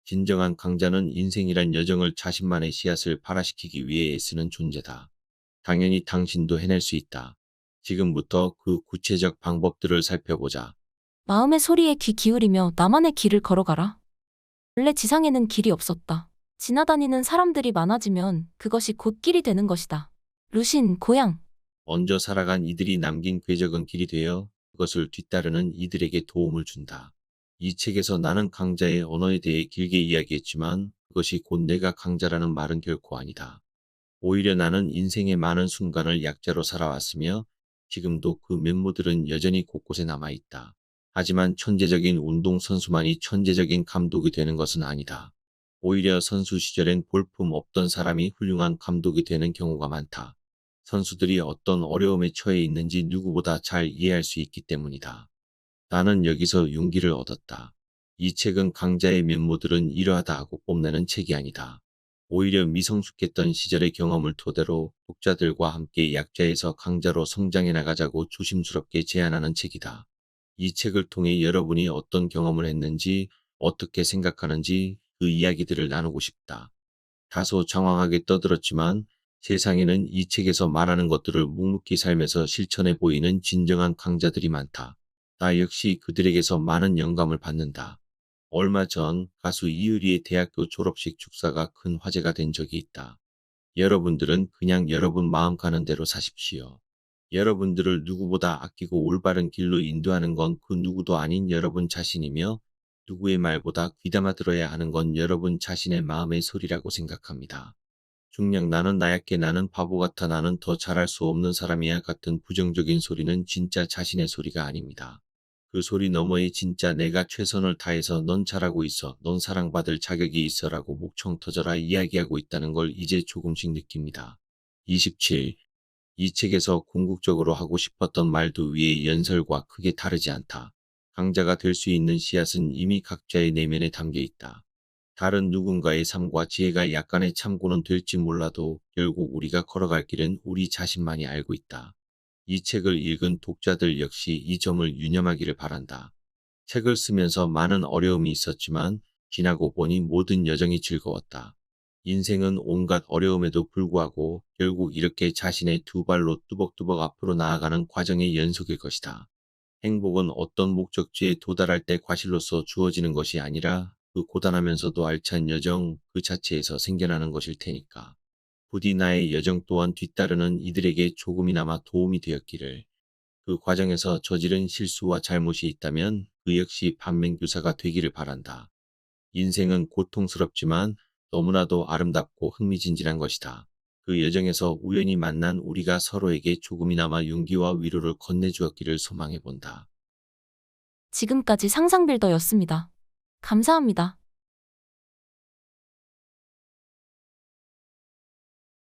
진정한 강자는 인생이란 여정을 자신만의 씨앗을 발화시키기 위해 애쓰는 존재다. 당연히 당신도 해낼 수 있다. 지금부터 그 구체적 방법들을 살펴보자. 마음의 소리에 귀 기울이며 나만의 길을 걸어가라. 원래 지상에는 길이 없었다. 지나다니는 사람들이 많아지면 그것이 곧 길이 되는 것이다. 루신, 고향. 먼저 살아간 이들이 남긴 궤적은 길이 되어 그것을 뒤따르는 이들에게 도움을 준다. 이 책에서 나는 강자의 언어에 대해 길게 이야기했지만 그것이 곧 내가 강자라는 말은 결코 아니다. 오히려 나는 인생의 많은 순간을 약자로 살아왔으며 지금도 그 면모들은 여전히 곳곳에 남아있다. 하지만 천재적인 운동선수만이 천재적인 감독이 되는 것은 아니다. 오히려 선수 시절엔 볼품 없던 사람이 훌륭한 감독이 되는 경우가 많다. 선수들이 어떤 어려움에 처해 있는지 누구보다 잘 이해할 수 있기 때문이다. 나는 여기서 용기를 얻었다. 이 책은 강자의 면모들은 이러하다 하고 뽐내는 책이 아니다. 오히려 미성숙했던 시절의 경험을 토대로 독자들과 함께 약자에서 강자로 성장해 나가자고 조심스럽게 제안하는 책이다. 이 책을 통해 여러분이 어떤 경험을 했는지, 어떻게 생각하는지 그 이야기들을 나누고 싶다. 다소 장황하게 떠들었지만 세상에는 이 책에서 말하는 것들을 묵묵히 살면서 실천해 보이는 진정한 강자들이 많다. 나 역시 그들에게서 많은 영감을 받는다. 얼마 전 가수 이효리의 대학교 졸업식 축사가 큰 화제가 된 적이 있다. 여러분들은 그냥 여러분 마음 가는 대로 사십시오. 여러분들을 누구보다 아끼고 올바른 길로 인도하는 건 그 누구도 아닌 여러분 자신이며 누구의 말보다 귀담아 들어야 하는 건 여러분 자신의 마음의 소리라고 생각합니다. 중량 나는 나약해 나는 바보 같아 나는 더 잘할 수 없는 사람이야 같은 부정적인 소리는 진짜 자신의 소리가 아닙니다. 그 소리 너머에 진짜 내가 최선을 다해서 넌 잘하고 있어, 넌 사랑받을 자격이 있어라고 목청 터져라 이야기하고 있다는 걸 이제 조금씩 느낍니다. 27. 이 책에서 궁극적으로 하고 싶었던 말도 위의 연설과 크게 다르지 않다. 강자가 될 수 있는 씨앗은 이미 각자의 내면에 담겨 있다. 다른 누군가의 삶과 지혜가 약간의 참고는 될지 몰라도 결국 우리가 걸어갈 길은 우리 자신만이 알고 있다. 이 책을 읽은 독자들 역시 이 점을 유념하기를 바란다. 책을 쓰면서 많은 어려움이 있었지만 지나고 보니 모든 여정이 즐거웠다. 인생은 온갖 어려움에도 불구하고 결국 이렇게 자신의 두 발로 뚜벅뚜벅 앞으로 나아가는 과정의 연속일 것이다. 행복은 어떤 목적지에 도달할 때 과실로서 주어지는 것이 아니라 그 고단하면서도 알찬 여정 그 자체에서 생겨나는 것일 테니까. 부디 나의 여정 또한 뒤따르는 이들에게 조금이나마 도움이 되었기를. 그 과정에서 저지른 실수와 잘못이 있다면 그 역시 반면교사가 되기를 바란다. 인생은 고통스럽지만 너무나도 아름답고 흥미진진한 것이다. 그 여정에서 우연히 만난 우리가 서로에게 조금이나마 용기와 위로를 건네주었기를 소망해본다. 지금까지 상상빌더였습니다. 감사합니다.